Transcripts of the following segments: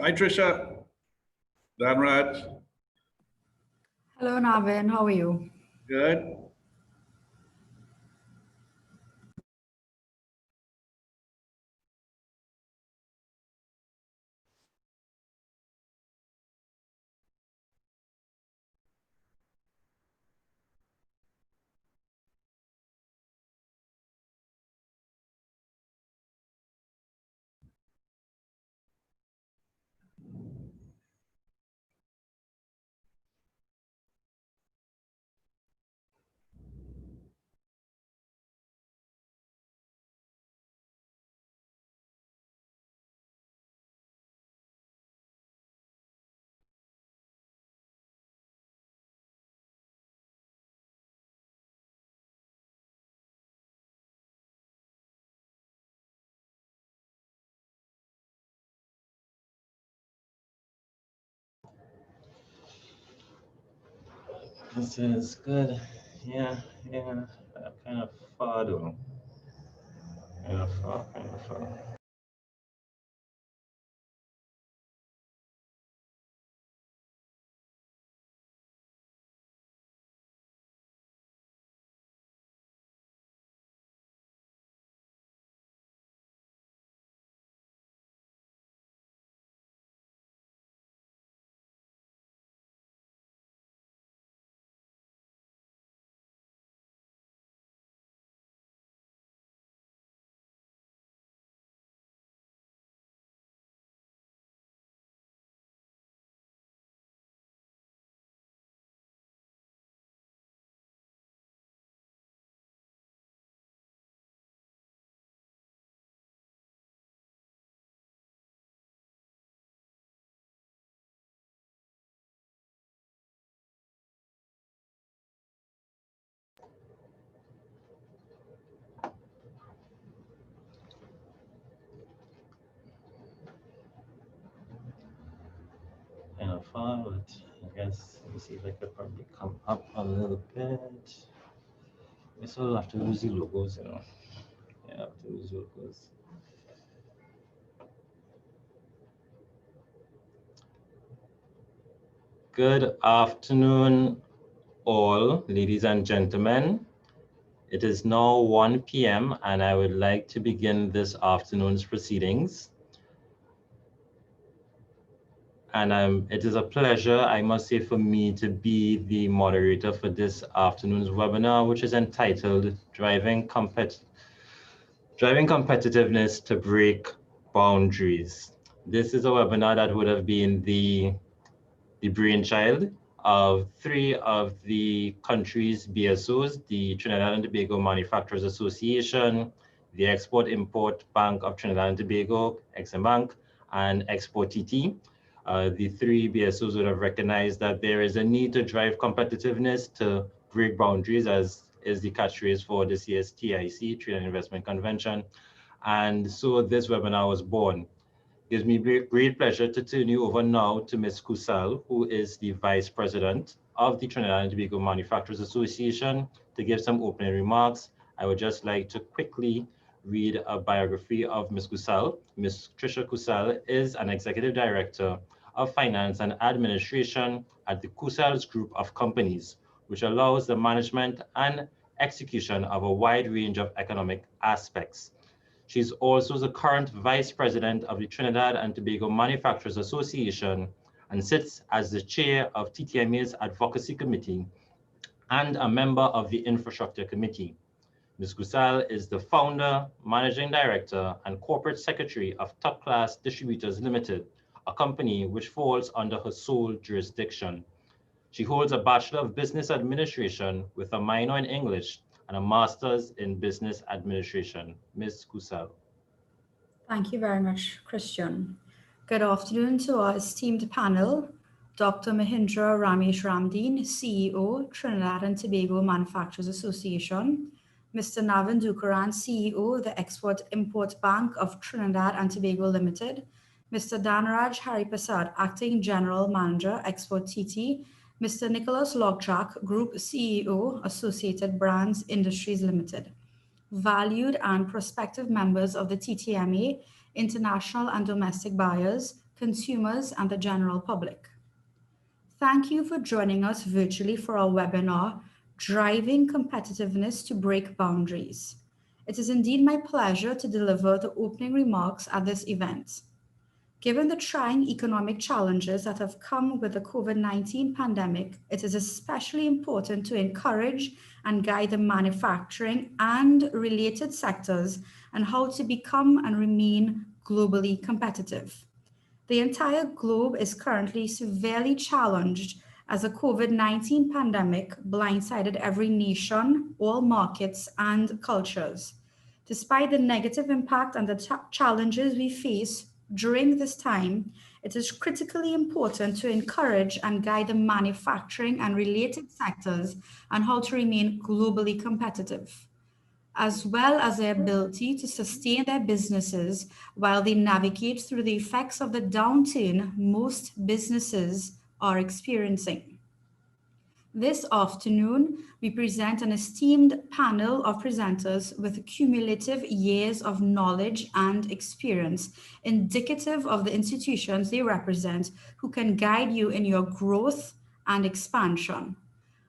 Hi, Trisha. Dhanraj. Hello, Navin. How are you? Good. This is good. Yeah. Kind of far though. Kind of far. Kind of far, but I guess let me see if I could probably come up a little bit. We still have to use the logos, you know. Yeah, have to use logos. Good afternoon, all, ladies and gentlemen. It is now 1 p.m. and I would like to begin this afternoon's proceedings. And it is a pleasure, I must say, for me to be the moderator for this afternoon's webinar, which is entitled Driving Competitiveness to Break Boundaries. This is a webinar that would have been the brainchild of 3 of the country's BSOs, the Trinidad and Tobago Manufacturers Association, the Export-Import Bank of Trinidad and Tobago, Exim Bank, and Export TT. The 3 BSOs would have recognized that there is a need to drive competitiveness to break boundaries, as is the catchphrase for this year's TIC, Trade and Investment Convention. And so this webinar was born. It gives me great pleasure to turn you over now to Ms. Kusal, who is the Vice President of the Trinidad and Tobago Manufacturers Association, to give some opening remarks. I would just like to quickly read a biography of Ms. Kusal. Ms. Trisha Kusal is an Executive Director of Finance and Administration at the Kusals Group of Companies, which allows the management and execution of a wide range of economic aspects. She's also the current Vice President of the Trinidad and Tobago Manufacturers Association and sits as the chair of TTMA's Advocacy Committee and a member of the Infrastructure Committee. Ms. Kusal is the founder, managing director, and corporate secretary of Top Class Distributors Limited, a company which falls under her sole jurisdiction. She holds a Bachelor of Business Administration with a minor in English and a master's in business administration. Ms. Kusal. Thank you very much, Christian. Good afternoon to our esteemed panel, Dr. Mahindra Ramesh Ramdeen, CEO, Trinidad and Tobago Manufacturers Association, Mr. Navin Dukaran, CEO, the Export-Import Bank of Trinidad and Tobago Limited, Mr. Dhanraj Haripasad, Acting General Manager, Export TT, Mr. Nicholas Logchak, Group CEO, Associated Brands Industries Limited. Valued and prospective members of the TTMA, international and domestic buyers, consumers, and the general public. Thank you for joining us virtually for our webinar, Driving Competitiveness to Break Boundaries. It is indeed my pleasure to deliver the opening remarks at this event. Given the trying economic challenges that have come with the COVID-19 pandemic, it is especially important to encourage and guide the manufacturing and related sectors on how to become and remain globally competitive. The entire globe is currently severely challenged as the COVID-19 pandemic blindsided every nation, all markets, and cultures. Despite the negative impact and the challenges we face during this time, it is critically important to encourage and guide the manufacturing and related sectors on how to remain globally competitive, as well as their ability to sustain their businesses while they navigate through the effects of the downturn most businesses are experiencing. This afternoon, we present an esteemed panel of presenters with cumulative years of knowledge and experience, indicative of the institutions they represent, who can guide you in your growth and expansion.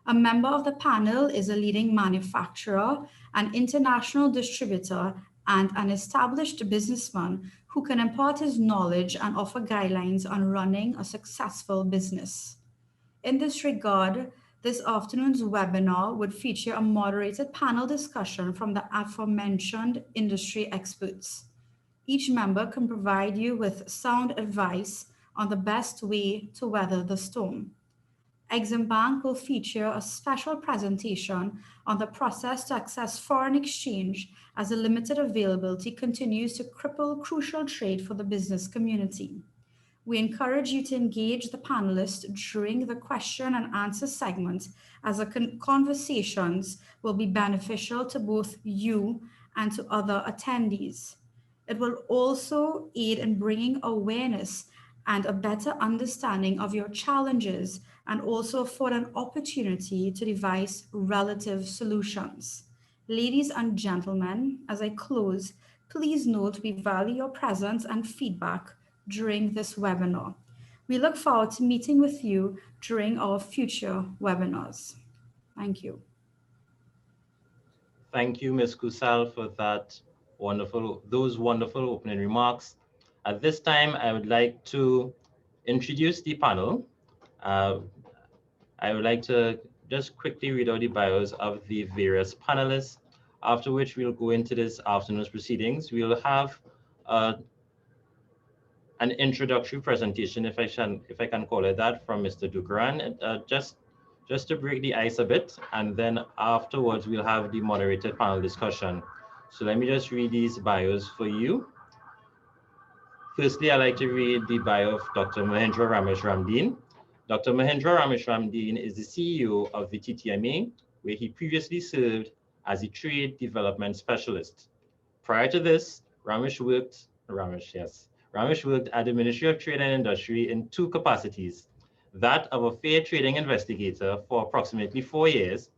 A member of the panel is a leading manufacturer, an international distributor, and an established businessman who can impart his knowledge and offer guidelines on running a successful business. In this regard, this afternoon's webinar would feature a moderated panel discussion from the aforementioned industry experts. Each member can provide you with sound advice on the best way to weather the storm. Exim Bank will feature a special presentation on the process to access foreign exchange as the limited availability continues to cripple crucial trade for the business community. We encourage you to engage the panelists during the question and answer segment, as the conversations will be beneficial to both you and to other attendees. It will also aid in bringing awareness and a better understanding of your challenges, and also afford an opportunity to devise relative solutions. Ladies and gentlemen, as I close, please note we value your presence and feedback during this webinar. We look forward to meeting with you during our future webinars. Thank you. Thank you, Ms. Kusal, for those wonderful opening remarks. At this time, I would like to introduce the panel. I would like to just quickly read out the bios of the various panelists, after which we'll go into this afternoon's proceedings. We'll have an introductory presentation, if I can call it that, from Mr. Dukaran, just to break the ice a bit, and then afterwards we'll have the moderated panel discussion. So let me just read these bios for you. Firstly, I'd like to read the bio of Dr. Mahindra Ramesh Ramdeen. Dr. Mahindra Ramesh Ramdeen is the CEO of the TTMA, where he previously served as a trade development specialist. Prior to this, Ramesh worked at the Ministry of Trade and Industry in two capacities: that of a fair trading investigator for approximately 4 years,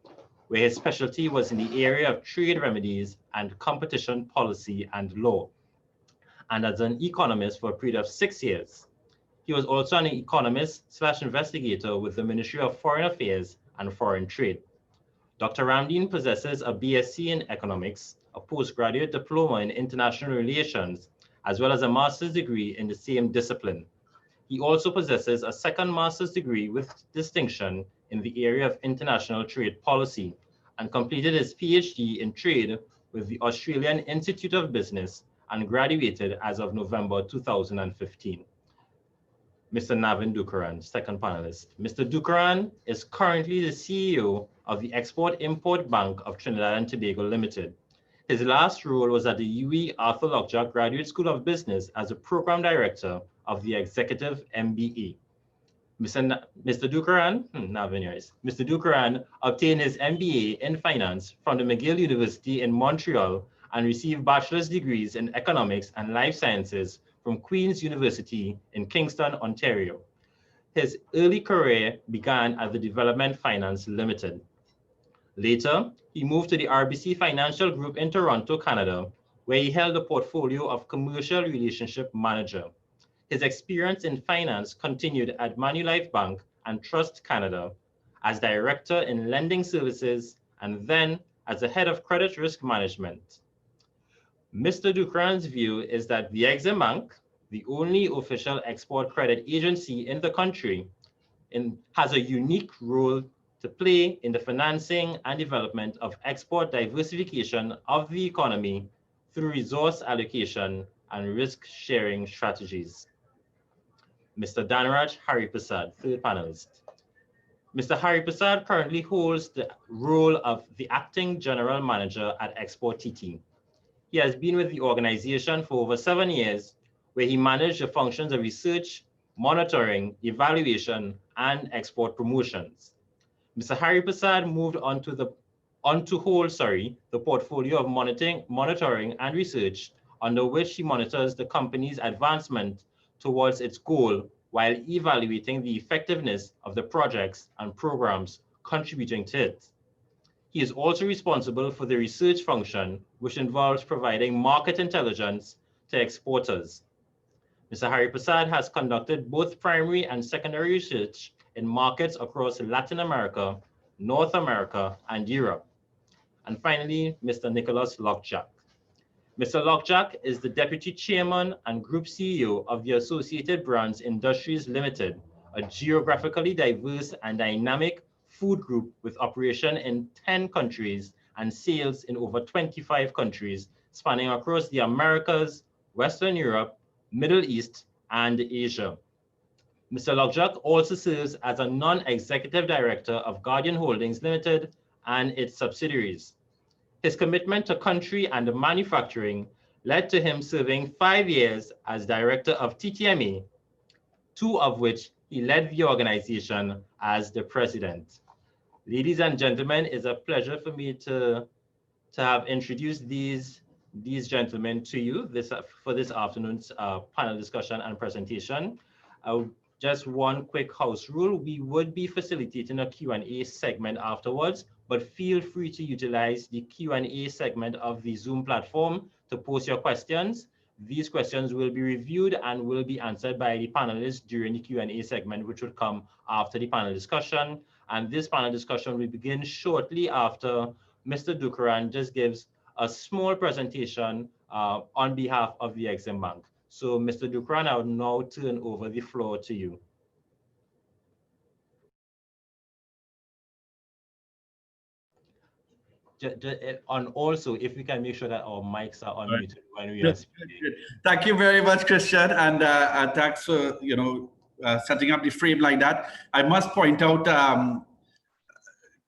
where his specialty was in the area of trade remedies and competition policy and law, and as an economist for a period of 6 years. He was also an economist/investigator with the Ministry of Foreign Affairs and Foreign Trade. Dr. Ramdeen possesses a BSc in economics, a postgraduate diploma in international relations, as well as a master's degree in the same discipline. He also possesses a second master's degree with distinction in the area of international trade policy, and completed his PhD in trade with the Australian Institute of Business and graduated as of November 2015. Mr. Navin Dukaran, second panelist. Mr. Dukaran is currently the CEO of the Export-Import Bank of Trinidad and Tobago Limited. His last role was at the UWI Arthur Lockjack Graduate School of Business as a program director of the Executive MBA. Mr. Dukaran, Mr. Dukaran obtained his MBA in finance from the McGill University in Montreal and received bachelor's degrees in economics and life sciences from Queen's University in Kingston, Ontario. His early career began at the Development Finance Limited. Later, he moved to the RBC Financial Group in Toronto, Canada, where he held the portfolio of Commercial Relationship Manager. His experience in finance continued at Manulife Bank and Trust Canada as Director in Lending Services and then as the Head of Credit Risk Management. Mr. Dukran's view is that the Exim Bank, the only official export credit agency in the country, has a unique role to play in the financing and development of export diversification of the economy through resource allocation and risk-sharing strategies. Mr. Dhanraj Hariprasad, third panelist. Mr. Hariprasad currently holds the role of the Acting General Manager at Export TT. He has been with the organization for over 7 years, where he managed the functions of research, monitoring, evaluation, and export promotions. Mr. Hariprasad moved on to hold the portfolio of monitoring and research, under which he monitors the company's advancement towards its goal while evaluating the effectiveness of the projects and programs contributing to it. He is also responsible for the research function, which involves providing market intelligence to exporters. Mr. Hariprasad has conducted both primary and secondary research in markets across Latin America, North America, and Europe. And finally, Mr. Nicholas Lockjack. Mr. Lockjack is the Deputy Chairman and Group CEO of the Associated Brands Industries Limited, a geographically diverse and dynamic food group with operation in 10 countries and sales in over 25 countries, spanning across the Americas, Western Europe, Middle East, and Asia. Mr. Lockjack also serves as a non-executive director of Guardian Holdings Limited and its subsidiaries. His commitment to country and manufacturing led to him serving 5 years as director of TTMA, 2 of which he led the organization as the president. Ladies and gentlemen, it's a pleasure for me to have introduced these gentlemen to you for this afternoon's panel discussion and presentation. Just one quick house rule: we would be facilitating a Q&A segment afterwards, but feel free to utilize the Q&A segment of the Zoom platform to post your questions. These questions will be reviewed and will be answered by the panelists during the Q&A segment, which would come after the panel discussion. And this panel discussion will begin shortly after Mr. Dukran just gives a small presentation on behalf of the Exim Bank. So, Mr. Dukran, I will now turn over the floor to you. And also, if we can make sure that our mics are unmuted when we are speaking. Thank you very much, Christian, and thanks for setting up the frame like that. I must point out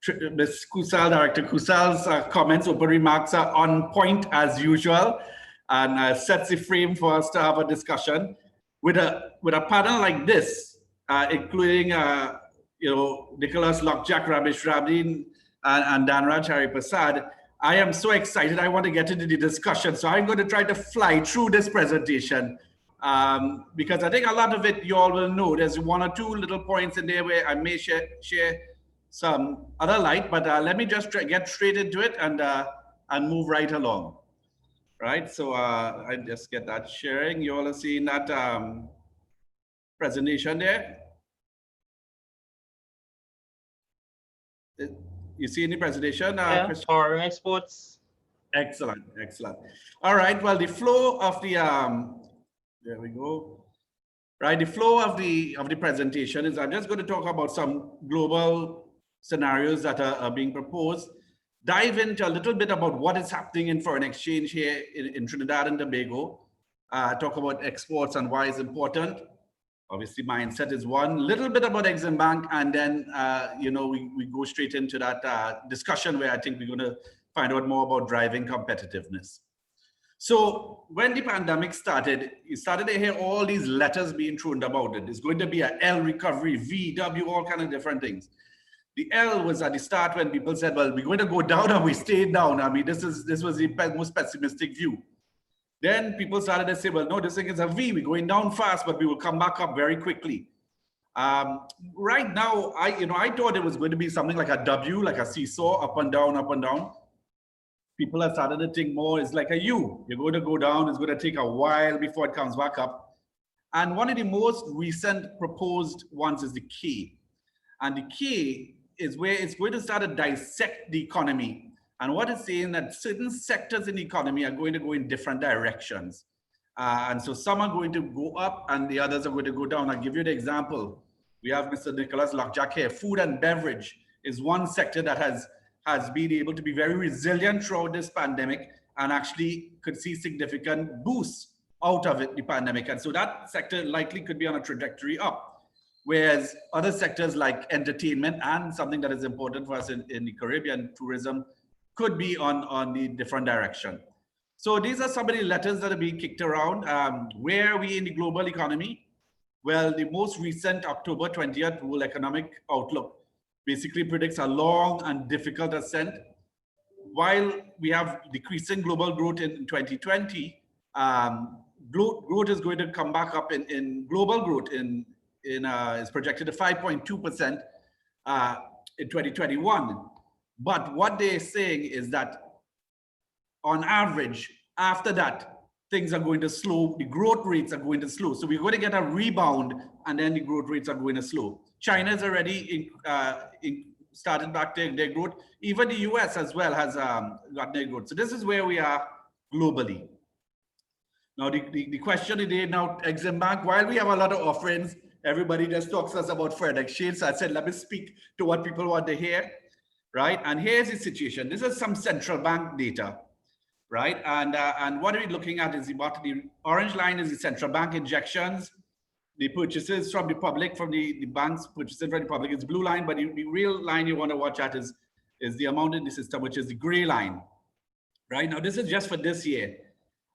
Ms. Kusal, Director Kusal's comments, open remarks are on point as usual, and sets the frame for us to have a discussion with a panel like this, including Nicholas Lockjack, Ramesh Ramdeen, and Dhanraj Hariprasad. I am so excited. I want to get into the discussion, so I'm going to try to fly through this presentation because I think a lot of it you all will know. There's 1 or 2 little points in there where I may share some other light, but let me just get straight into it and move right along. Right, so I just get that sharing. You all are seeing that presentation there. You see any presentation? Yeah, foreign exports. Excellent, excellent. All right, well, the flow of the, there we go. Right, the flow of the presentation is I'm just going to talk about some global scenarios that are being proposed, dive into a little bit about what is happening in foreign exchange here in Trinidad and Tobago, talk about exports and why it's important. Obviously, mindset is one, little bit about Exim Bank, and then, we go straight into that discussion where I think we're going to find out more about driving competitiveness. So when the pandemic started, you started to hear all these letters being thrown about it. It's going to be a L recovery, V, W, all kind of different things. The L was at the start when people said, well, we're going to go down, and we stayed down. I mean, this was the most pessimistic view. Then people started to say, well, no, this thing is a V. We're going down fast, but we will come back up very quickly. Right now, I thought it was going to be something like a W, like a seesaw, up and down, up and down. People have started to think more, it's like a U. You're going to go down. It's going to take a while before it comes back up. And one of the most recent proposed ones is the K. And the K is where it's going to start to dissect the economy. And what it's saying that certain sectors in the economy are going to go in different directions. And so some are going to go up and the others are going to go down. I'll give you the example. We have Mr. Nicholas Lockjack here. Food and beverage is one sector that has been able to be very resilient throughout this pandemic and actually could see significant boosts out of it, the pandemic. And so that sector likely could be on a trajectory up. Whereas other sectors like entertainment and something that is important for us in the Caribbean, tourism, could be on the different direction. So these are some of the letters that are being kicked around. Where are we in the global economy? Well, the most recent October 20th World Economic Outlook basically predicts a long and difficult ascent. While we have decreasing global growth in 2020, growth is going to come back up in global growth is projected to 5.2% in 2021. But what they're saying is that on average, after that, things are going to slow. The growth rates are going to slow. So we're going to get a rebound and then the growth rates are going to slow. China's already started back their growth. Even the US as well has got their growth. So this is where we are globally. Now, the question today, now Exim Bank, while we have a lot of offerings, everybody just talks to us about foreign exchange. So I said, let me speak to what people want to hear, right? And here's the situation. This is some central bank data, right? And what are we looking at is the orange line is the central bank injections, the purchases from the public, from the banks purchasing from the public is blue line, but the real line you want to watch at is the amount in the system, which is the gray line, right? Now, this is just for this year.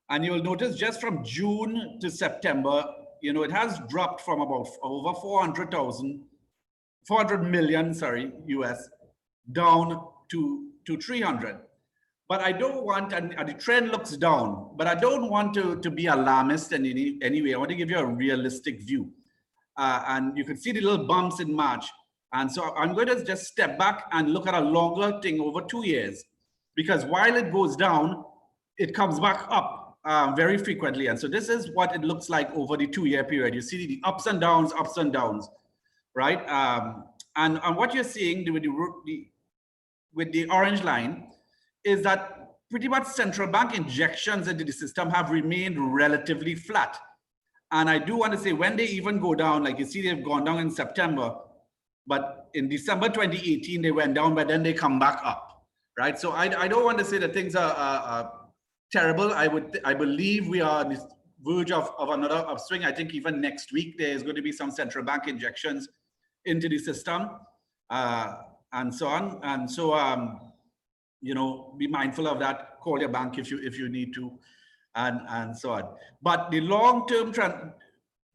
And you'll notice just from June to September, it has dropped from about over 400 million, US, down to 300. But I don't want, and the trend looks down, but I don't want to be alarmist in any way. I want to give you a realistic view. And you can see the little bumps in March. And so I'm going to just step back and look at a longer thing over 2 years, because while it goes down, it comes back up very frequently. And so this is what it looks like over the 2-year period. You see the ups and downs, right? And what you're seeing with the orange line is that pretty much central bank injections into the system have remained relatively flat. And I do want to say when they even go down, like you see, they've gone down in September, but in December 2018, they went down, but then they come back up, right? So I don't want to say that things are terrible. I believe we are on the verge of another upswing. I think even next week, there is going to be some central bank injections into the system and so on. And so, be mindful of that. Call your bank if you need to, and so on. But the long-term trend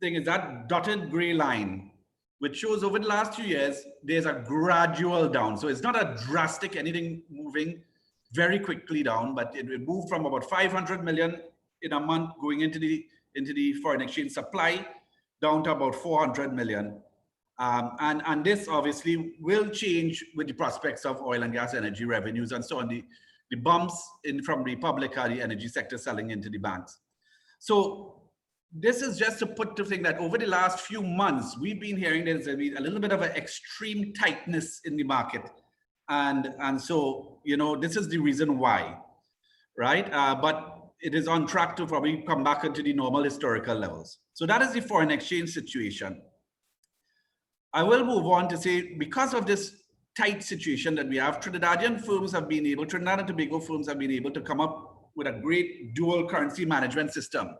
thing is that dotted gray line, which shows over the last few years, there's a gradual down. So it's not a drastic anything moving very quickly down, but it moved from about 500 million in a month going into the foreign exchange supply down to about 400 million. And this obviously will change with the prospects of oil and gas energy revenues and so on. The bumps in from the public are the energy sector selling into the banks. So this is just to put the thing that over the last few months, we've been hearing there's a little bit of an extreme tightness in the market. And so, this is the reason why, right? But it is on track to probably come back into the normal historical levels. So that is the foreign exchange situation. I will move on to say, because of this tight situation that we have, Trinidad and Tobago firms have been able to come up with a great dual currency management system.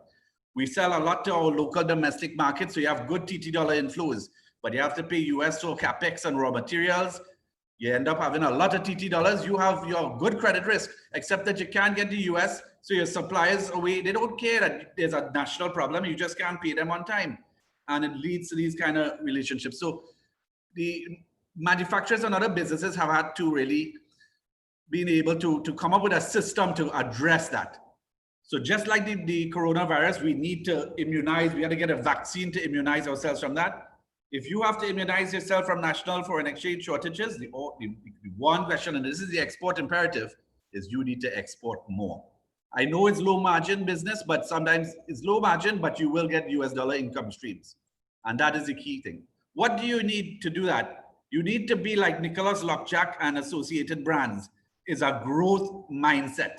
We sell a lot to our local domestic market, so you have good TT dollar inflows, but you have to pay US for capex and raw materials. You end up having a lot of TT dollars. You have your good credit risk, except that you can't get the US, so your suppliers away. They don't care that there's a national problem. You just can't pay them on time. And it leads to these kind of relationships. So the manufacturers and other businesses have had to really been able to come up with a system to address that. So just like the coronavirus, we need to immunize. We had to get a vaccine to immunize ourselves from that. If you have to immunize yourself from national foreign exchange shortages, the one question, and this is the export imperative, is you need to export more. I know it's low margin business, but sometimes it's low margin, but you will get US dollar income streams. And that is the key thing. What do you need to do that? You need to be like Nicholas Lockjack and Associated Brands, is a growth mindset,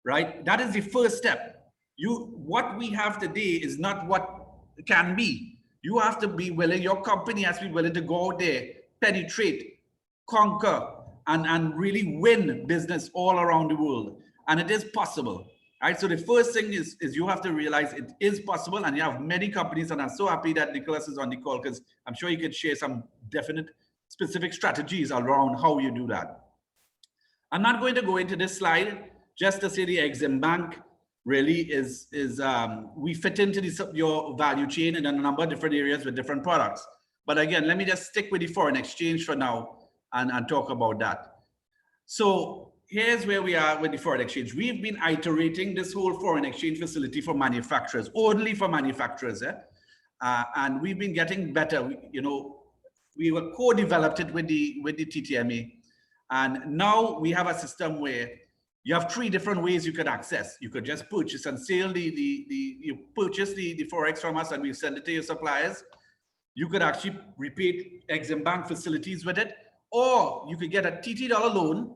right? That is the first step. What we have today is not what can be. You have to be willing, your company has to be willing to go out there, penetrate, conquer, and really win business all around the world. And it is possible, right? So the first thing is you have to realize it is possible, and you have many companies, and I'm so happy that Nicholas is on the call, because I'm sure he could share some definite specific strategies around how you do that. I'm not going to go into this slide, just to say the Exim Bank really is we fit into your value chain in a number of different areas with different products. But again, let me just stick with the foreign exchange for now and talk about that. So here's where we are with the foreign exchange. We've been iterating this whole foreign exchange facility for manufacturers, only for manufacturers. And we've been getting better. We were co-developed it with the TTMA. And now we have a system where you have 3 different ways you could access. You could just purchase and sell you purchase the Forex from us and we send it to your suppliers. You could actually repay Exim Bank facilities with it, or you could get a TT dollar loan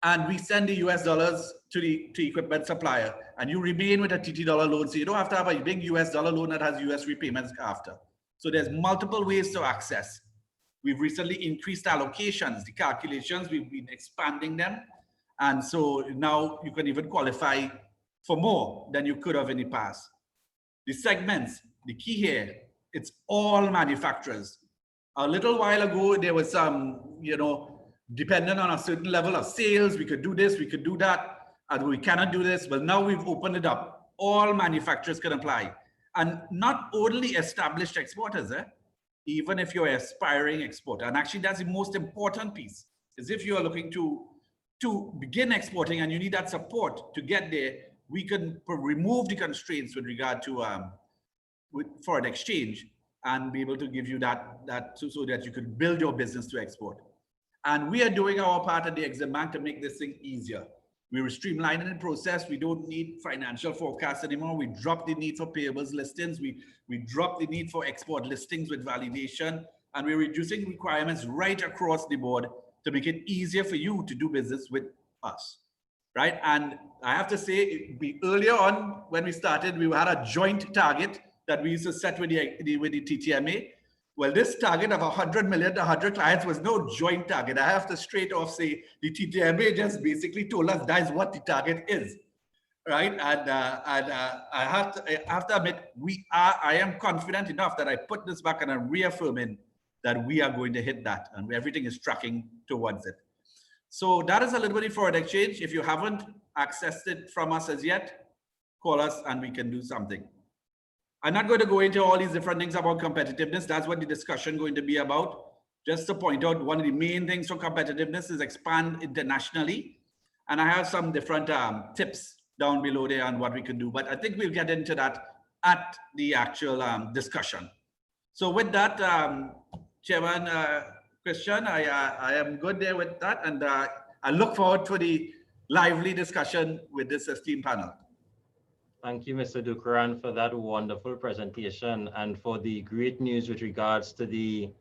and we send the US dollars to the equipment supplier and you remain with a TT dollar loan. So you don't have to have a big US dollar loan that has US repayments after. So there's multiple ways to access. We've recently increased allocations, the calculations, we've been expanding them. And so now you can even qualify for more than you could have in the past. The segments, the key here, it's all manufacturers. A little while ago, there was some, dependent on a certain level of sales, we could do this, we could do that, and we cannot do this. But now we've opened it up. All manufacturers can apply. And not only established exporters, even if you're an aspiring exporter. And actually, that's the most important piece, is if you are looking to begin exporting and you need that support to get there, we can remove the constraints with regard to with foreign exchange and be able to give you that so that you could build your business to export. And we are doing our part at the Exim Bank to make this thing easier. We were streamlining the process. We don't need financial forecasts anymore. We dropped the need for payables listings. We dropped the need for export listings with validation, and we're reducing requirements right across the board to make it easier for you to do business with us, right? And I have to say, earlier on when we started, we had a joint target that we used to set with the TTMA. Well, this target of 100 million to 100 clients was no joint target. I have to straight off say the TTMA just basically told us that is what the target is, right? And I have to admit, I am confident enough that I put this back and I'm reaffirming that we are going to hit that, and everything is tracking towards it. So that is a little bit of foreign exchange. If you haven't accessed it from us as yet, call us and we can do something. I'm not going to go into all these different things about competitiveness. That's what the discussion is going to be about. Just to point out, one of the main things for competitiveness is expand internationally. And I have some different tips down below there on what we can do, but I think we'll get into that at the actual discussion. So with that, Chairman Christian, I am good there with that, and I look forward to the lively discussion with this esteemed panel. Thank you, Mr. Dukaran, for that wonderful presentation and for the great news with regards to the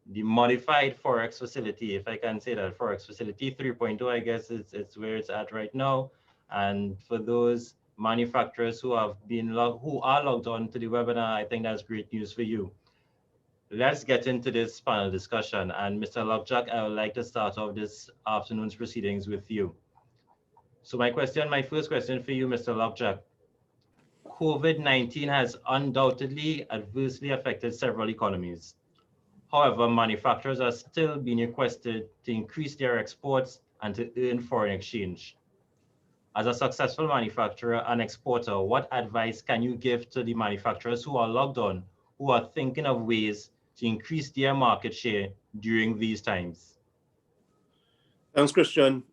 modified Forex facility, if I can say that, Forex facility 3.0, I guess it's where it's at right now. And for those manufacturers who are logged on to the webinar, I think that's great news for you. Let's get into this panel discussion. And Mr. Lockjack, I would like to start off this afternoon's proceedings with you. So my first question for you, Mr. Lockjack. COVID-19 has undoubtedly adversely affected several economies. However, manufacturers are still being requested to increase their exports and to earn foreign exchange. As a successful manufacturer and exporter, what advice can you give to the manufacturers who are logged on, who are thinking of ways to increase their market share during these times? Thanks, Christian.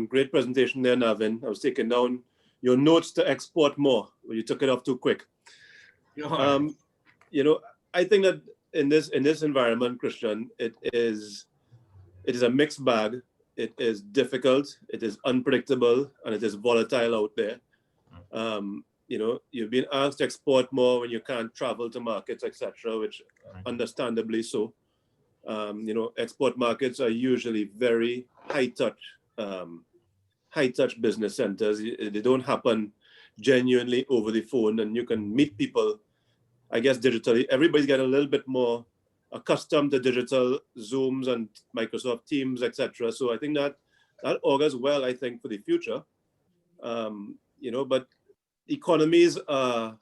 Great presentation there, Navin. I was taking down your notes to export more, but you took it off too quick. I think that in this environment, Christian, it is a mixed bag. it is difficult, it is unpredictable, and it is volatile out there. You know, you've been asked to export more when you can't travel to markets, etc., which understandably so. You know, export markets are usually very high touch business centers. They don't happen genuinely over the phone, and you can meet people, I guess, digitally. Everybody's getting a little bit more accustomed to digital Zooms and Microsoft Teams, etc. So I think that augurs well, I think, for the future. You know, but economies are,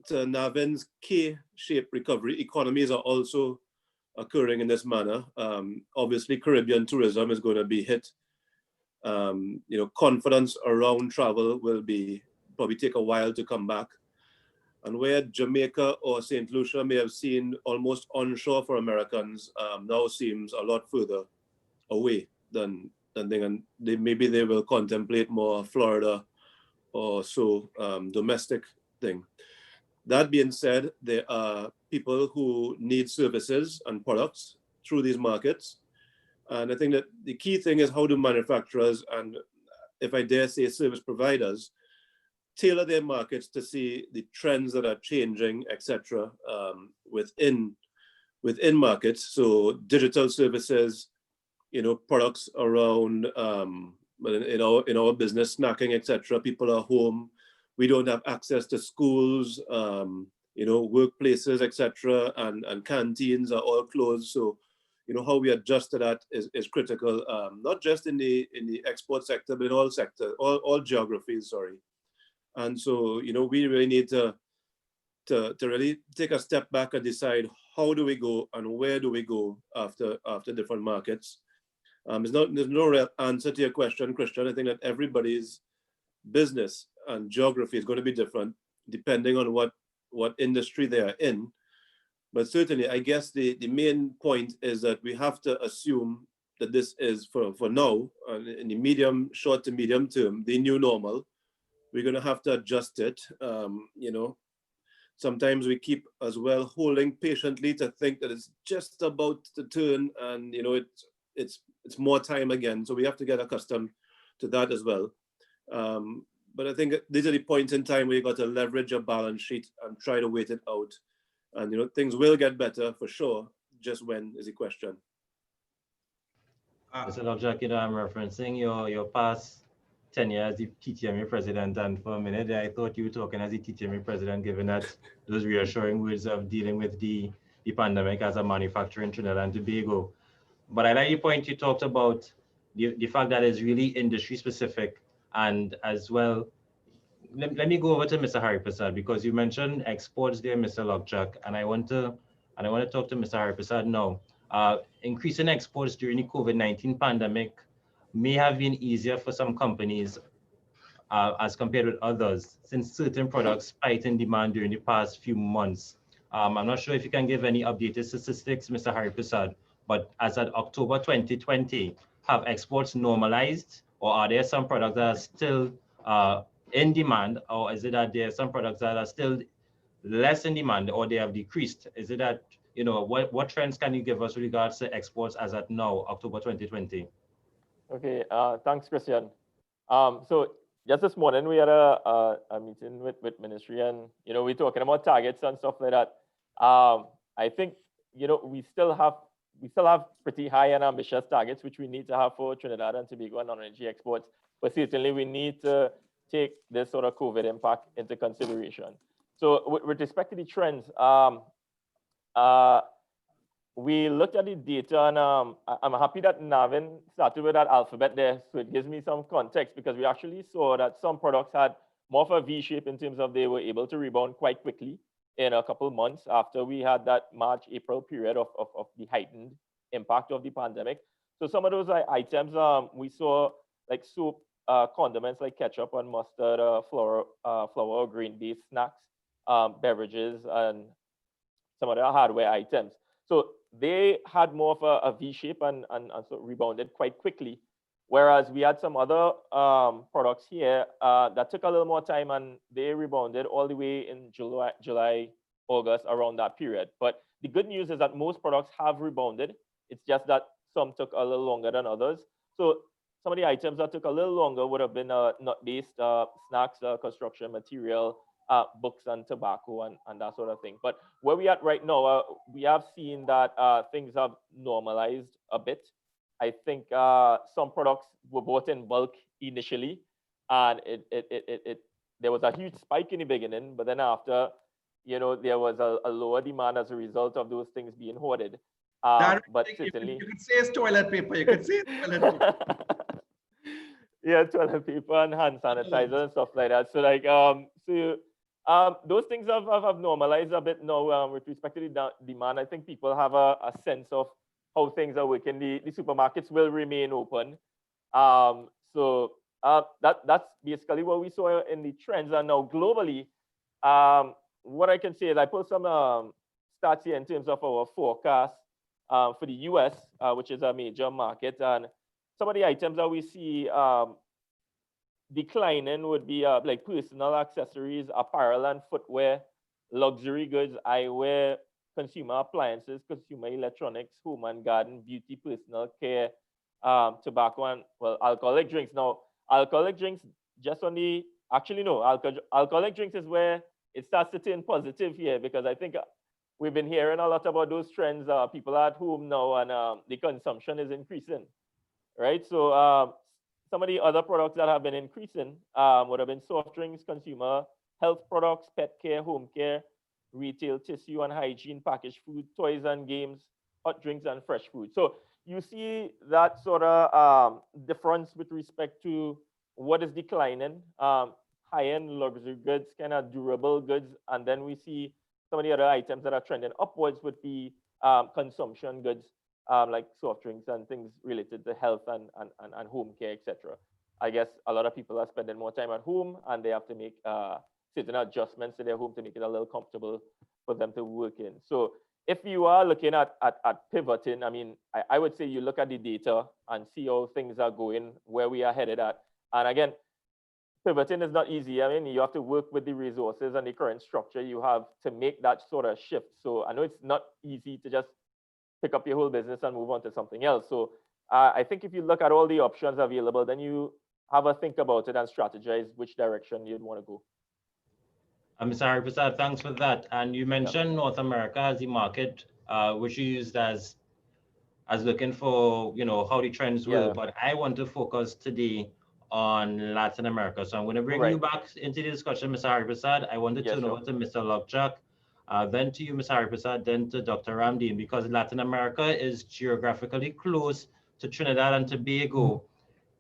to Navin's K-shaped recovery, economies are also occurring in this manner. Obviously, Caribbean tourism is going to be hit. You know, confidence around travel will probably take a while to come back. And where Jamaica or St. Lucia may have seen almost onshore for Americans, now seems a lot further away than maybe they will contemplate more Florida or so domestic thing. That being said, there are people who need services and products through these markets. And I think that the key thing is how do manufacturers and, if I dare say, service providers tailor their markets to see the trends that are changing, etc., within markets. So digital services, you know, products around in our business, snacking, etc. People are home. We don't have access to schools, you know, workplaces, etc., and canteens are all closed. So, you know, how we adjust to that is critical, not just in the export sector, but in all sectors, all geographies. Sorry. And so, you know, we really need to really take a step back and decide how do we go and where do we go after different markets. There's no real answer to your question, Christian. I think that everybody's business and geography is going to be different depending on what industry they are in. But certainly, I guess the main point is that we have to assume that this is for now, in the short to medium term, the new normal. We're going to have to adjust it. You know, sometimes we keep as well holding patiently to think that it's just about to turn, and you know it's more time again. So we have to get accustomed to that as well. But I think these are the points in time where you got to leverage your balance sheet and try to wait it out. And you know, things will get better for sure. Just when is the question. Mr. Lovejack, you know, I'm referencing your past tenure as the TTMA president, and for a minute I thought you were talking as the TTMA president, given that those reassuring words of dealing with the pandemic as a manufacturer in Trinidad and Tobago. But I like the point you talked about the fact that it's really industry specific, and as well, let me go over to Mr. Hari Prasad, because you mentioned exports there, Mr. Lovejack, and I want to talk to Mr. Hari Prasad now. Increasing exports during the COVID-19 pandemic may have been easier for some companies as compared with others, since certain products spiked in demand during the past few months. I'm not sure if you can give any updated statistics, Mr. Hari Prasad, but as at October 2020, have exports normalized, or are there some products that are still in demand, or is it that there are some products that are still less in demand, or they have decreased? Is it that, you know, what trends can you give us with regards to exports as at now, October 2020? Okay, thanks, Christian. So just this morning we had a meeting with ministry, and you know, we're talking about targets and stuff like that. I think, you know, we still have pretty high and ambitious targets which we need to have for Trinidad and Tobago and non-energy exports. But certainly we need to take this sort of COVID impact into consideration. So with respect to the trends, we looked at the data, and I'm happy that Navin started with that alphabet there, so it gives me some context, because we actually saw that some products had more of a V shape in terms of they were able to rebound quite quickly in a couple of months after we had that March-April period of the heightened impact of the pandemic. So some of those items we saw, like soap, condiments like ketchup and mustard, flour or grain-based snacks, beverages, and some other hardware items. So they had more of a V shape and so rebounded quite quickly. Whereas we had some other products here that took a little more time, and they rebounded all the way in July, August, around that period. But the good news is that most products have rebounded. It's just that some took a little longer than others. So some of the items that took a little longer would have been nut-based snacks, construction material, books and tobacco and that sort of thing. But where we at right now, we have seen that things have normalized a bit. I think some products were bought in bulk initially, and there was a huge spike in the beginning, but then after, there was a lower demand as a result of those things being hoarded. But certainly, you could say it's toilet paper. You could say it's toilet paper. Yeah, toilet paper and hand sanitizer and stuff like that. So those things have normalized a bit now with respect to the demand. I think people have a sense of how things are working. The supermarkets will remain open. That's basically what we saw in the trends. And now globally, what I can say is I put some stats here in terms of our forecast for the US, which is a major market. And some of the items that we see declining would be like personal accessories, apparel and footwear, luxury goods, eyewear, consumer appliances, consumer electronics, home and garden, beauty, personal care, tobacco, and alcoholic drinks. Now, alcoholic drinks alcoholic drinks is where it starts to turn positive here, because I think we've been hearing a lot about those trends. People are at home now and the consumption is increasing, right? So some of the other products that have been increasing would have been soft drinks, consumer health products, pet care, home care, retail, tissue and hygiene, packaged food, toys and games, hot drinks and fresh food. So you see that sort of difference with respect to what is declining, high-end luxury goods, kind of durable goods, and then we see some of the other items that are trending upwards would be consumption goods, like soft drinks and things related to health and home care, etc. I guess a lot of people are spending more time at home and they have to make certain adjustments to their home to make it a little comfortable for them to work in. So if you are looking at pivoting, I mean, I would say you look at the data and see how things are going, where we are headed at. And again, pivoting is not easy. I mean, you have to work with the resources and the current structure you have to make that sort of shift. So I know it's not easy to just pick up your whole business and move on to something else. So I think if you look at all the options available, then you have a think about it and strategize which direction you'd want to go. Mr. Hariprasad, thanks for that. And you mentioned North America as the market, which you used as looking for, how the trends were. But I want to focus today on Latin America. So I'm going to bring you back into the discussion, Mr. Hariprasad. I want to turn over to Mr. Lokchak, then to you, Mr. Hariprasad, then to Dr. Ramdeen, because Latin America is geographically close to Trinidad and Tobago.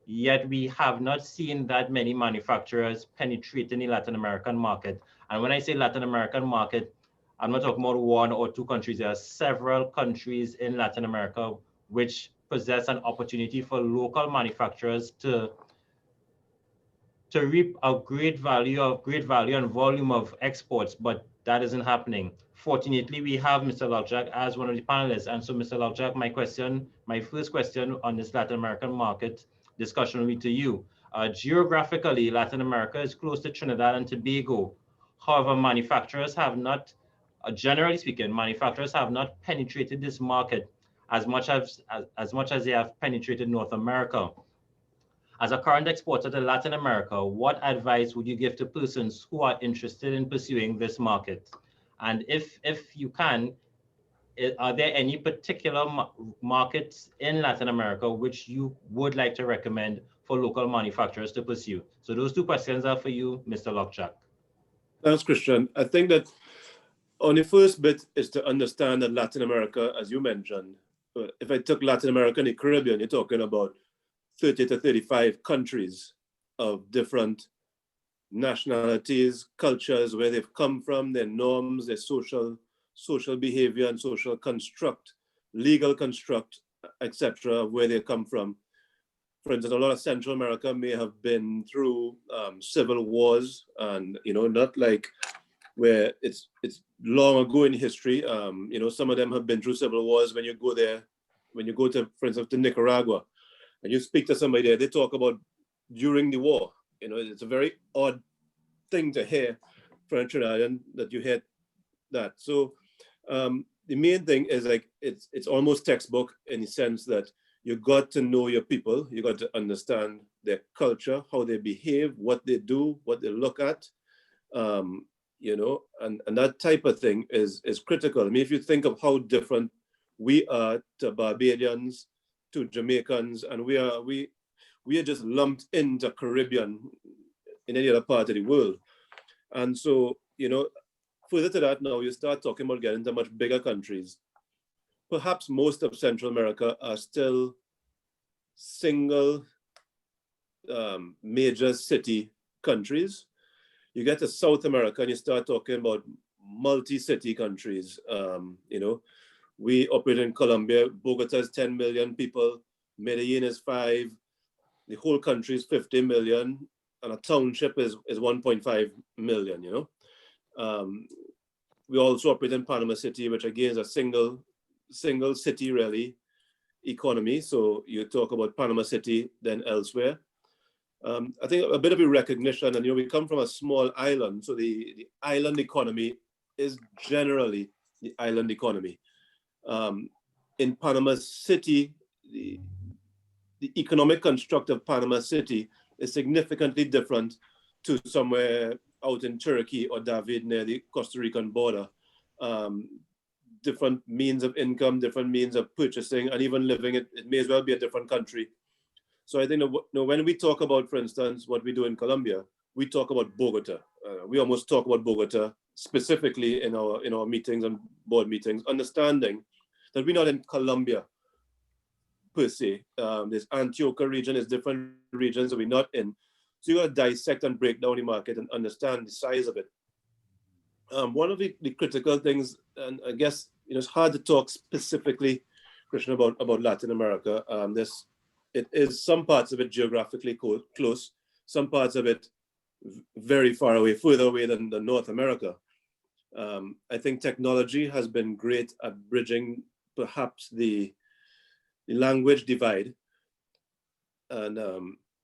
Yet we have not seen that many manufacturers penetrating the Latin American market. And when I say Latin American market, I'm not talking about one or two countries. There are several countries in Latin America which possess an opportunity for local manufacturers to reap a great value and volume of exports, but that isn't happening. Fortunately, we have Mr. Lokchak as one of the panelists. And so, Mr. Lokchak, my first question on this Latin American market discussion will be to you. Geographically, Latin America is close to Trinidad and Tobago. However, manufacturers have not, generally speaking, manufacturers have not penetrated this market as much as they have penetrated North America. As a current exporter to Latin America, what advice would you give to persons who are interested in pursuing this market? And if you can, are there any particular markets in Latin America which you would like to recommend for local manufacturers to pursue? So those two questions are for you, Mr. Lokchak. Thanks, Christian. I think that on the first bit is to understand that Latin America, as you mentioned, if I took Latin America and the Caribbean, you're talking about 30 to 35 countries of different nationalities, cultures, where they've come from, their norms, their social behavior and social construct, legal construct, etc., where they come from. For instance, a lot of Central America may have been through civil wars, and not like where it's long ago in history. Some of them have been through civil wars. When you go there, when you go to, for instance, to Nicaragua, and you speak to somebody there, they talk about during the war. It's a very odd thing to hear from a Trinidadian that you hear that. So the main thing is like it's almost textbook in the sense that You got to know your people. You got to understand their culture, how they behave, what they do, what they look at, you know, and that type of thing is critical. I mean, if you think of how different we are to Barbadians, to Jamaicans, and we are just lumped into Caribbean in any other part of the world. And so, you know, further to that now, you start talking about getting to much bigger countries. Perhaps most of Central America are still single major city countries. You get to South America and you start talking about multi-city countries. You know, we operate in Colombia. Bogota is 10 million people. Medellin is 5. The whole country is 50 million. And a township is 1.5 million, you know. We also operate in Panama City, which again is a single city really economy. So you talk about Panama City, then elsewhere. I think a bit of a recognition, and you know, we come from a small island, so the island economy is generally the island economy. In Panama City, the economic construct of Panama City is significantly different to somewhere out in Turkey or David near the Costa Rican border. Different means of income, different means of purchasing, and even living, it may as well be a different country. So I think when we talk about, for instance, what we do in Colombia, we talk about Bogota. We almost talk about Bogota specifically in our meetings and board meetings, understanding that we're not in Colombia per se. This Antioquia region is different regions that we're not in. So you got to dissect and break down the market and understand the size of it. One of the critical things, and I guess it's hard to talk specifically, Christian, about Latin America. It is some parts of it geographically close, some parts of it very far away, further away than North America. I think technology has been great at bridging perhaps the language divide. And,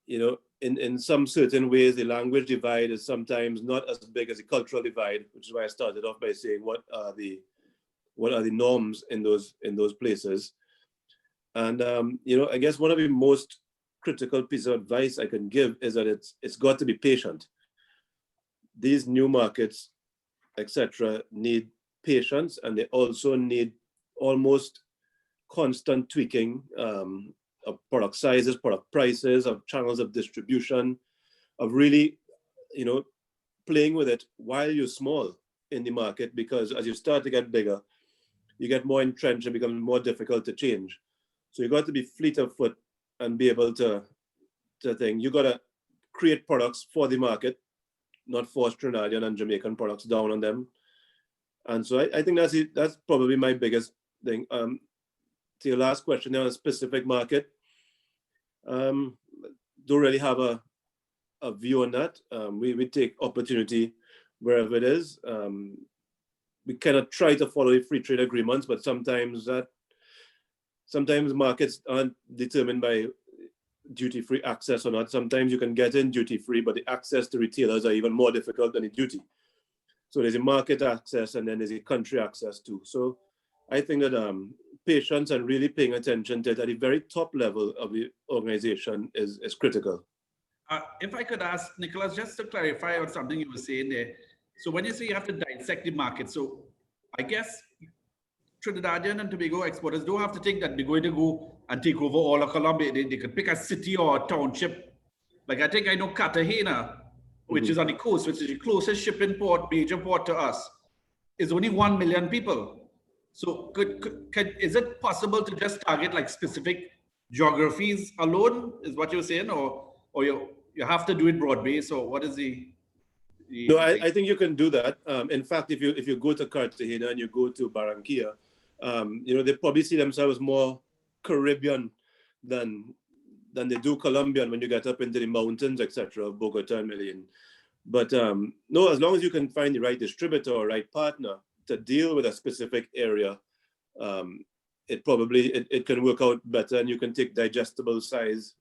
you know, in some certain ways, the language divide is sometimes not as big as the cultural divide, which is why I started off by saying what are the norms in those places. And you know, I guess one of the most critical pieces of advice I can give is that it's got to be patient. These new markets, etc., need patience, and they also need almost constant tweaking of product sizes, product prices, of channels of distribution, of really, you know, playing with it while you're small in the market, because as you start to get bigger, you get more entrenched and become more difficult to change. So you got to be fleet of foot and be able to think. You got to create products for the market, not force Trinidadian and Jamaican products down on them. And so I think that's probably my biggest thing. To your last question on a specific market, don't really have a view on that. We take opportunity wherever it is. We cannot try to follow the free trade agreements, but sometimes markets aren't determined by duty-free access or not. Sometimes you can get in duty-free, but the access to retailers are even more difficult than the duty. So there's a market access and then there's a country access too. So I think that patience and really paying attention to it at the very top level of the organization is critical. If I could ask, Nicholas, just to clarify on something you were saying there. So when you say you have to dissect the market, so I guess Trinidadian and Tobago exporters don't have to think that they're going to go and take over all of Colombia. They could pick a city or a township. Like I think I know Cartagena, which is on the coast, which is the closest shipping port, major port to us, is only 1 million people. So is it possible to just target like specific geographies alone, is what you're saying, or you have to do it broad base, or what is the No, I think you can do that. In fact, if you go to Cartagena and you go to Barranquilla, you know, they probably see themselves more Caribbean than they do Colombian when you get up into the mountains, etc., Bogota and Medellin. But no, as long as you can find the right distributor or right partner to deal with a specific area, it can work out better, and you can take digestible size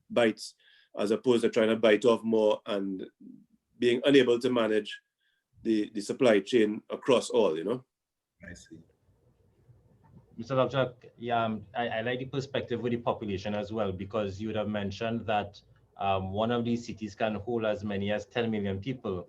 bites as opposed to trying to bite off more and being unable to manage the supply chain across all, you know. I see. Mr. Doctor, yeah, I like the perspective with the population as well, because you would have mentioned that one of these cities can hold as many as 10 million people.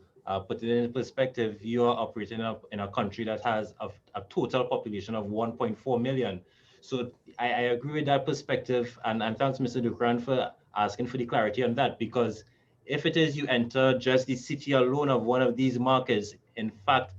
Put it in perspective, you are operating in a country that has a total population of 1.4 million. So I agree with that perspective, and thanks, Mr. Dukran, for asking for the clarity on that, because if it is you enter just the city alone of one of these markets, in fact,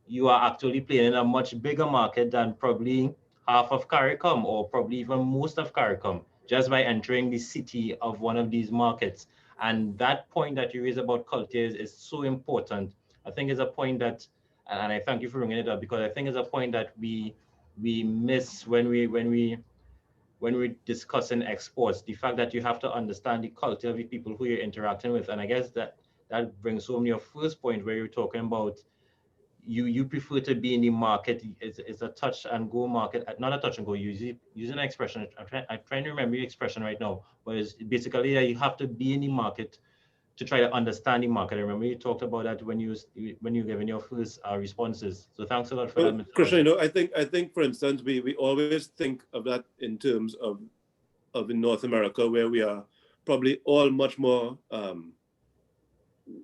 you are actually playing in a much bigger market than probably half of CARICOM, or probably even most of CARICOM, just by entering the city of one of these markets. And that point that you raise about culture is so important. I think it's a point that, and I thank you for bringing it up, because I think it's a point that we miss when we're discussing exports, the fact that you have to understand the culture of the people who you're interacting with. And I guess that brings home your first point, where you're talking about you prefer to be in the market. It's a touch and go market, not a touch and go. Using an expression, I'm trying to remember the expression right now, but it's basically that you have to be in the market to try to understand the market. I remember you talked about that when you giving your first responses. So thanks a lot for that, Mr. Krishna, I think, for instance, we always think of that in terms of in North America, where we are probably all much more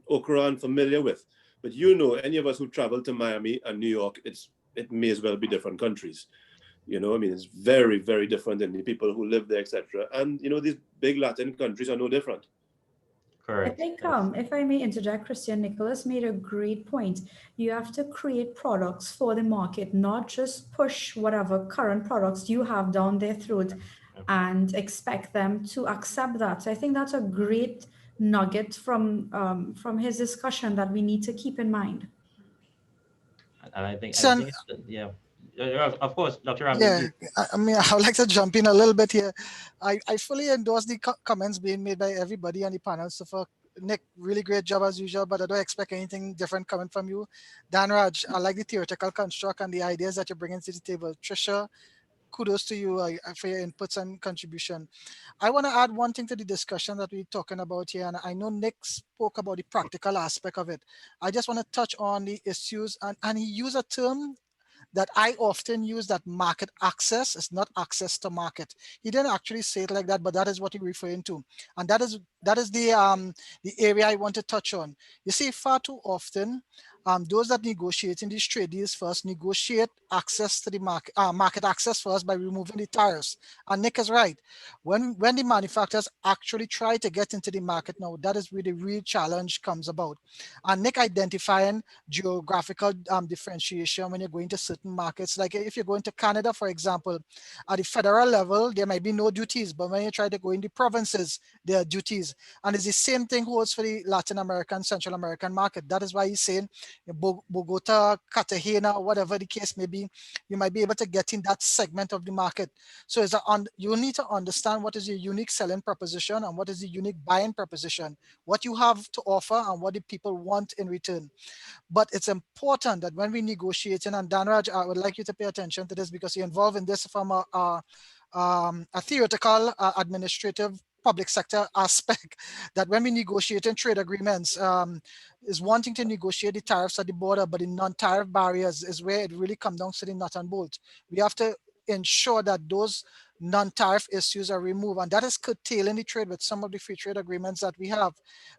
okra and familiar with. But any of us who travel to Miami and New York, it may as well be different countries. I mean, it's very, very different than the people who live there, etc. And these big Latin countries are no different. Correct. I think, if I may interject, Christian, Nicholas made a great point. You have to create products for the market, not just push whatever current products you have down their throat and expect them to accept that. So I think that's a great nugget from his discussion that we need to keep in mind. And I think Son, yeah. Of course, Dr. Ramdi. yeah, I mean, I would like to jump in a little bit here. I fully endorse the comments being made by everybody on the panel. So for Nick, really great job as usual, but I don't expect anything different coming from you. Dan Raj, I like the theoretical construct and the ideas that you're bringing to the table. Trisha, kudos to you for your inputs and contribution. I want to add one thing to the discussion that we're talking about here, and I know Nick spoke about the practical aspect of it. I just want to touch on the issues, and he used a term that I often use, that market access is not access to market. He didn't actually say it like that, but that is what he's referring to. And that is the area I want to touch on. You see, far too often, those that negotiate in these trade deals first negotiate access to the market access first by removing the tariffs. And Nick is right. When the manufacturers actually try to get into the market now, that is where the real challenge comes about. And Nick identifying geographical differentiation when you're going to certain markets. Like if you're going to Canada, for example, at the federal level, there might be no duties, but when you try to go in the provinces, there are duties. And it's the same thing holds for the Latin American, Central American market. That is why he's saying Bogota, Cartagena, whatever the case may be, you might be able to get in that segment of the market. So you need to understand what is your unique selling proposition and what is the unique buying proposition, what you have to offer and what the people want in return. But it's important that when we negotiate, and Danraj, I would like you to pay attention to this because you're involved in this from a theoretical administrative public sector aspect, that when we negotiate in trade agreements, is wanting to negotiate the tariffs at the border, but the non-tariff barriers is where it really comes down to the nut and bolt. We have to ensure that those non-tariff issues are removed, and that is curtailing the trade with some of the free trade agreements that we have.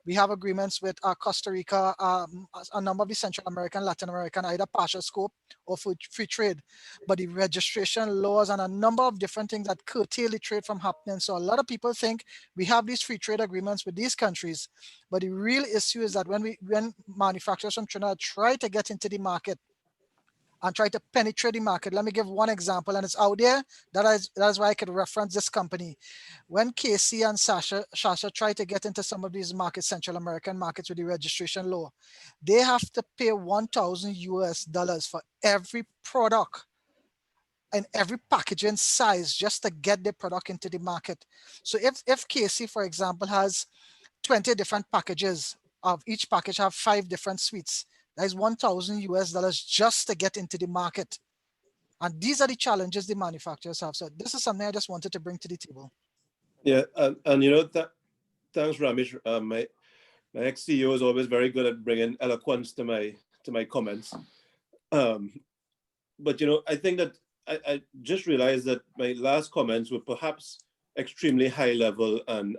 We have agreements with Costa Rica, a number of the Central American, Latin American, either partial scope or free trade, but the registration laws and a number of different things that curtail the trade from happening. So a lot of people think we have these free trade agreements with these countries, but the real issue is that when manufacturers from Trinidad try to get into the market and try to penetrate the market. Let me give one example, and it's out there. That is why I could reference this company. When Casey and Sasha try to get into some of these markets, Central American markets with the registration law, they have to pay $1,000 for every product and every packaging size just to get their product into the market. So if Casey, for example, has 20 different packages, of each package have 5 different suites, that is $1,000 just to get into the market. And these are the challenges the manufacturers have. So this is something I just wanted to bring to the table. Yeah, and thanks, Ramesh. My ex-CEO is always very good at bringing eloquence to my comments. But I think that I just realized that my last comments were perhaps extremely high level, and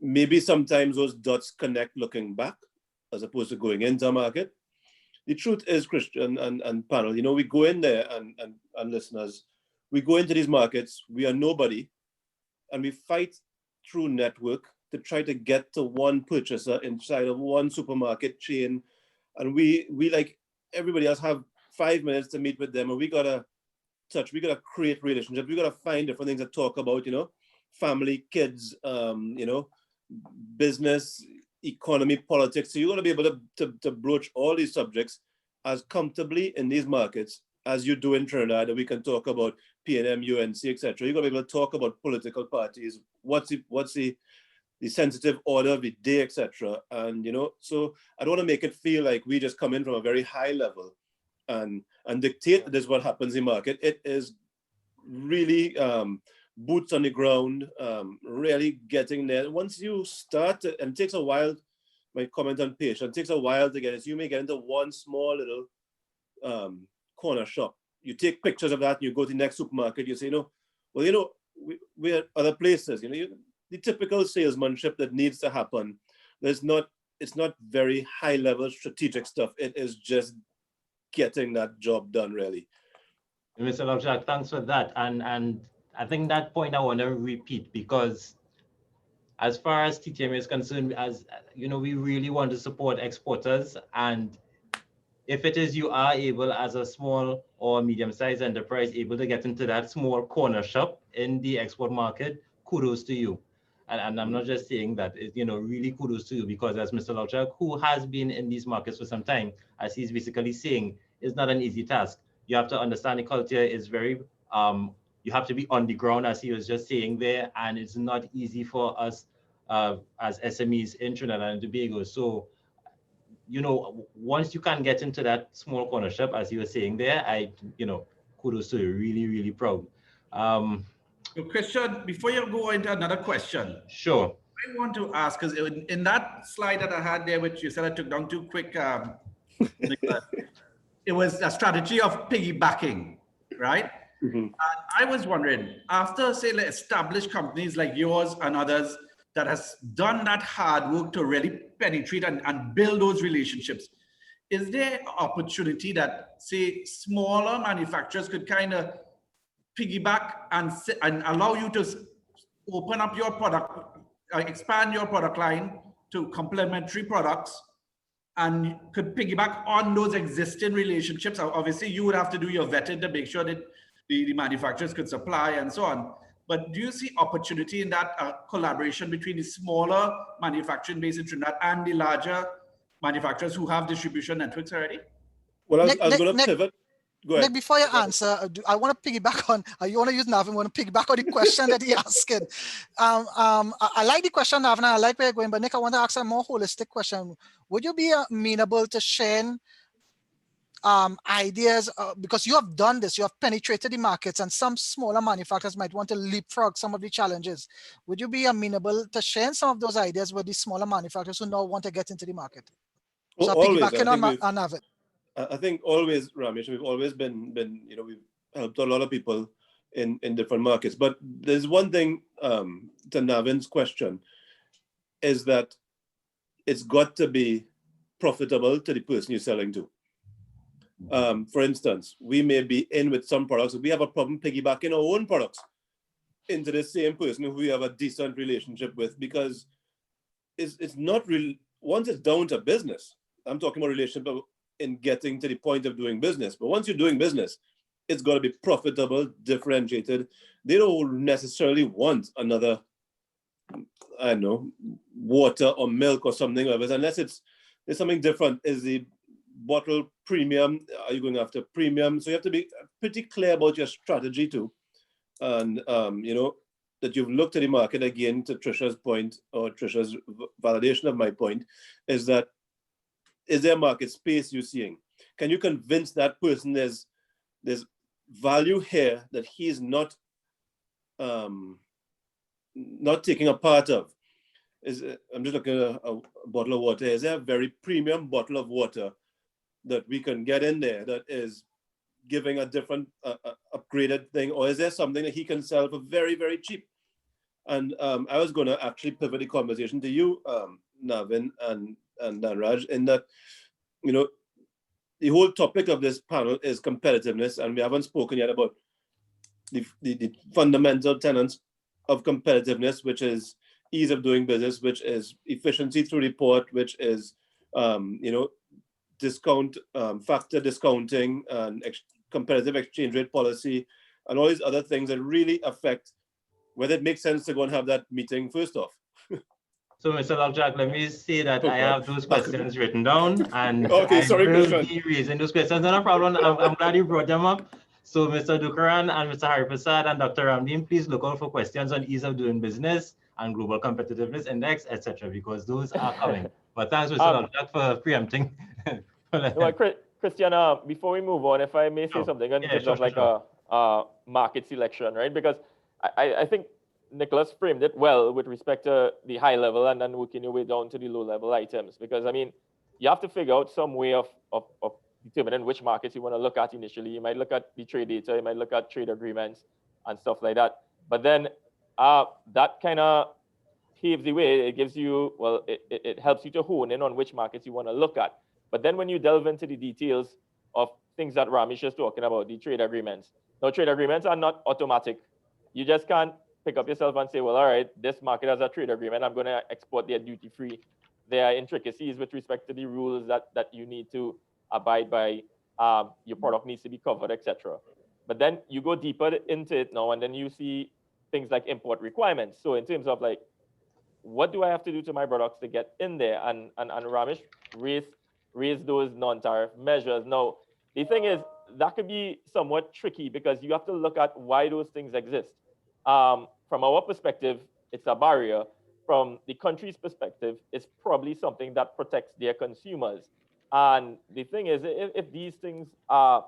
maybe sometimes those dots connect looking back as opposed to going into a market. The truth is, Christian and panel, you know, we go in there and listeners, we go into these markets, we are nobody, and we fight through network to try to get to one purchaser inside of one supermarket chain. And we like everybody else have 5 minutes to meet with them, and we gotta create relationships. We gotta find different things to talk about, you know, family, kids, you know, business, economy, politics. So you're gonna be able to broach all these subjects as comfortably in these markets as you do in Trinidad. And we can talk about PNM, UNC, etc. You're gonna be able to talk about political parties, what's the sensitive order of the day, etc. And you know, so I don't want to make it feel like we just come in from a very high level and dictate this is what happens in the market. It is really boots on the ground, really getting there. Once you start, and it takes a while, my comment on patience, it takes a while to get it. So you may get into one small little corner shop. You take pictures of that and you go to the next supermarket, you say, no, well, you know, we're other places, you know, the typical salesmanship that needs to happen. It's not very high level strategic stuff. It is just getting that job done, really. Mr. Lovjak, thanks for that. And I think that point I want to repeat, because as far as TTMA is concerned, as you know, we really want to support exporters. And if it is you are able, as a small or medium-sized enterprise, able to get into that small corner shop in the export market, kudos to you. And I'm not just saying that, you know, really kudos to you, because as Mr. Lovjak, who has been in these markets for some time, as he's basically saying, it's not an easy task. You have to understand the culture is very, you have to be on the ground, as he was just saying there, and it's not easy for us as SMEs in Trinidad and Tobago. So, you know, once you can get into that small corner shop, as you were saying there, you know, kudos to you, really, really proud. So Christian, before you go into another question, Sure. I want to ask, because in that slide that I had there, which you said I took down too quick, it was a strategy of piggybacking, right? Mm-hmm. And I was wondering, after say like established companies like yours and others that has done that hard work to really penetrate and build those relationships, is there opportunity that say smaller manufacturers could kind of piggyback and allow you to open up your product, expand your product line to complementary products, and could piggyback on those existing relationships? Obviously, you would have to do your vetting to make sure that the manufacturers could supply and so on. But do you see opportunity in that collaboration between the smaller manufacturing base in Trinidad and the larger manufacturers who have distribution networks already? Well, I was going to pivot. Go ahead. Nick, before you answer, I want to piggyback on, you want to use Navin, I want to piggyback on the question that he asked. I like the question, Navin, I like where you're going, but Nick, I want to ask a more holistic question. Would you be amenable to sharing ideas, because you have done this, you have penetrated the markets, and some smaller manufacturers might want to leapfrog some of the challenges. Would you be amenable to sharing some of those ideas with the smaller manufacturers who now want to get into the market? So Always, piggybacking on Navin. I think always, Ramesh, we've always been, you know, we've helped a lot of people in different markets. But there's one thing to Navin's question, is that it's got to be profitable to the person you're selling to. For instance, we may be in with some products, we have a problem piggybacking our own products into the same person who we have a decent relationship with, because it's not real. Once it's down to business, I'm talking about relationship in getting to the point of doing business. But once you're doing business, it's got to be profitable, differentiated. They don't necessarily want another, I don't know, water or milk or something like this, unless it's something different. Is the bottle premium? Are you going after premium? So you have to be pretty clear about your strategy too. And, you know, that you've looked at the market. Again, to Trisha's point, or Trisha's validation of my point, is that, is there market space you're seeing? Can you convince that person there's value here that he's not taking a part of? I'm just looking at a bottle of water. Is there a very premium bottle of water that we can get in there that is giving a different upgraded thing, or is there something that he can sell for very, very cheap? And I was going to actually pivot the conversation to you, Navin and Dhanraj, in that, you know, the whole topic of this panel is competitiveness, and we haven't spoken yet about the fundamental tenets of competitiveness, which is ease of doing business, which is efficiency through report, which is you know, discount factor discounting and competitive exchange rate policy, and all these other things that really affect whether it makes sense to go and have that meeting first off. So, Mr. Lockjack, let me say that Oh, I God. have those questions written down, and Okay, sorry, I will Christian. be raising those questions. No problem. I'm glad you brought them up. So, Mr. Dukaran and Mr. Hariprasad and Dr. Ramdeen, please look out for questions on ease of doing business and global competitiveness index, etc., because those are coming. But thanks, Mr. Lockjack, for preempting. No, Christian, before we move on, if I may say something in terms of like a market selection, right? Because I think Nicholas framed it well with respect to the high level and then working your way down to the low level items. Because I mean, you have to figure out some way of determining which markets you want to look at initially. You might look at the trade data, you might look at trade agreements and stuff like that. But then that kind of paves the way. It gives you, well, it helps you to hone in on which markets you want to look at. But then when you delve into the details of things that Ramesh is talking about, the trade agreements. Now, trade agreements are not automatic. You just can't pick up yourself and say, well, all right, this market has a trade agreement. I'm going to export their duty free. There are intricacies with respect to the rules that you need to abide by. Your product needs to be covered, etc. But then you go deeper into it now, and then you see things like import requirements. So in terms of like, what do I have to do to my products to get in there? And Ramesh raise those non-tariff measures. Now, the thing is, that could be somewhat tricky because you have to look at why those things exist. From our perspective, it's a barrier. From the country's perspective, it's probably something that protects their consumers. And the thing is, if these things are,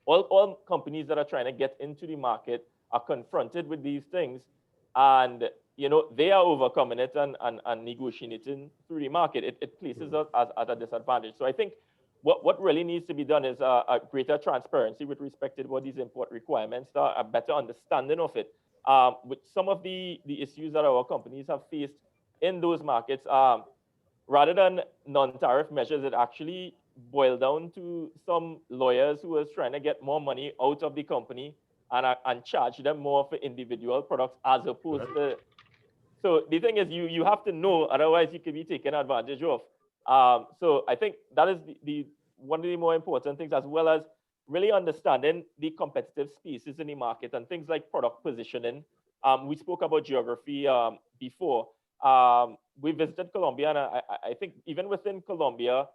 all companies that are trying to get into the market are confronted with these things, and you know, they are overcoming it and negotiating through the market, it places us at a disadvantage. So I think what really needs to be done is a greater transparency with respect to what these import requirements are, a better understanding of it. With some of the issues that our companies have faced in those markets, rather than non-tariff measures, it actually boiled down to some lawyers who was trying to get more money out of the company and charge them more for individual products as opposed to. So the thing is, you have to know, otherwise you could be taken advantage of. So I think that is the one of the more important things, as well as really understanding the competitive spaces in the market and things like product positioning. We spoke about geography before. We visited Colombia, and I think even within Colombia,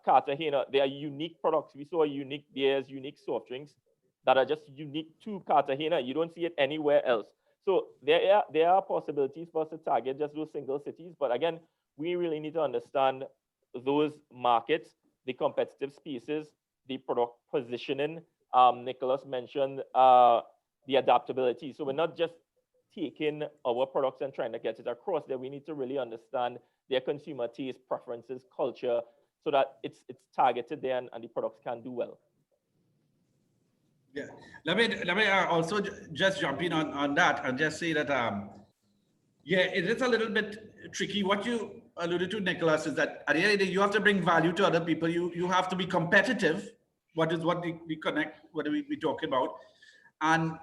Cartagena, there are unique products. We saw unique beers, unique soft drinks that are just unique to Cartagena. You don't see it anywhere else. So there are possibilities for us to target just those single cities. But again, we really need to understand those markets, the competitive spaces, the product positioning. Nicholas mentioned the adaptability. So we're not just taking our products and trying to get it across there. We need to really understand their consumer taste, preferences, culture, so that it's targeted there and the products can do well. Yeah, let me also just jump in on that and just say that yeah, it is a little bit tricky. What you alluded to, Nicholas, is that at the end of the day, you have to bring value to other people. You have to be competitive. What we connect, what we talking about, and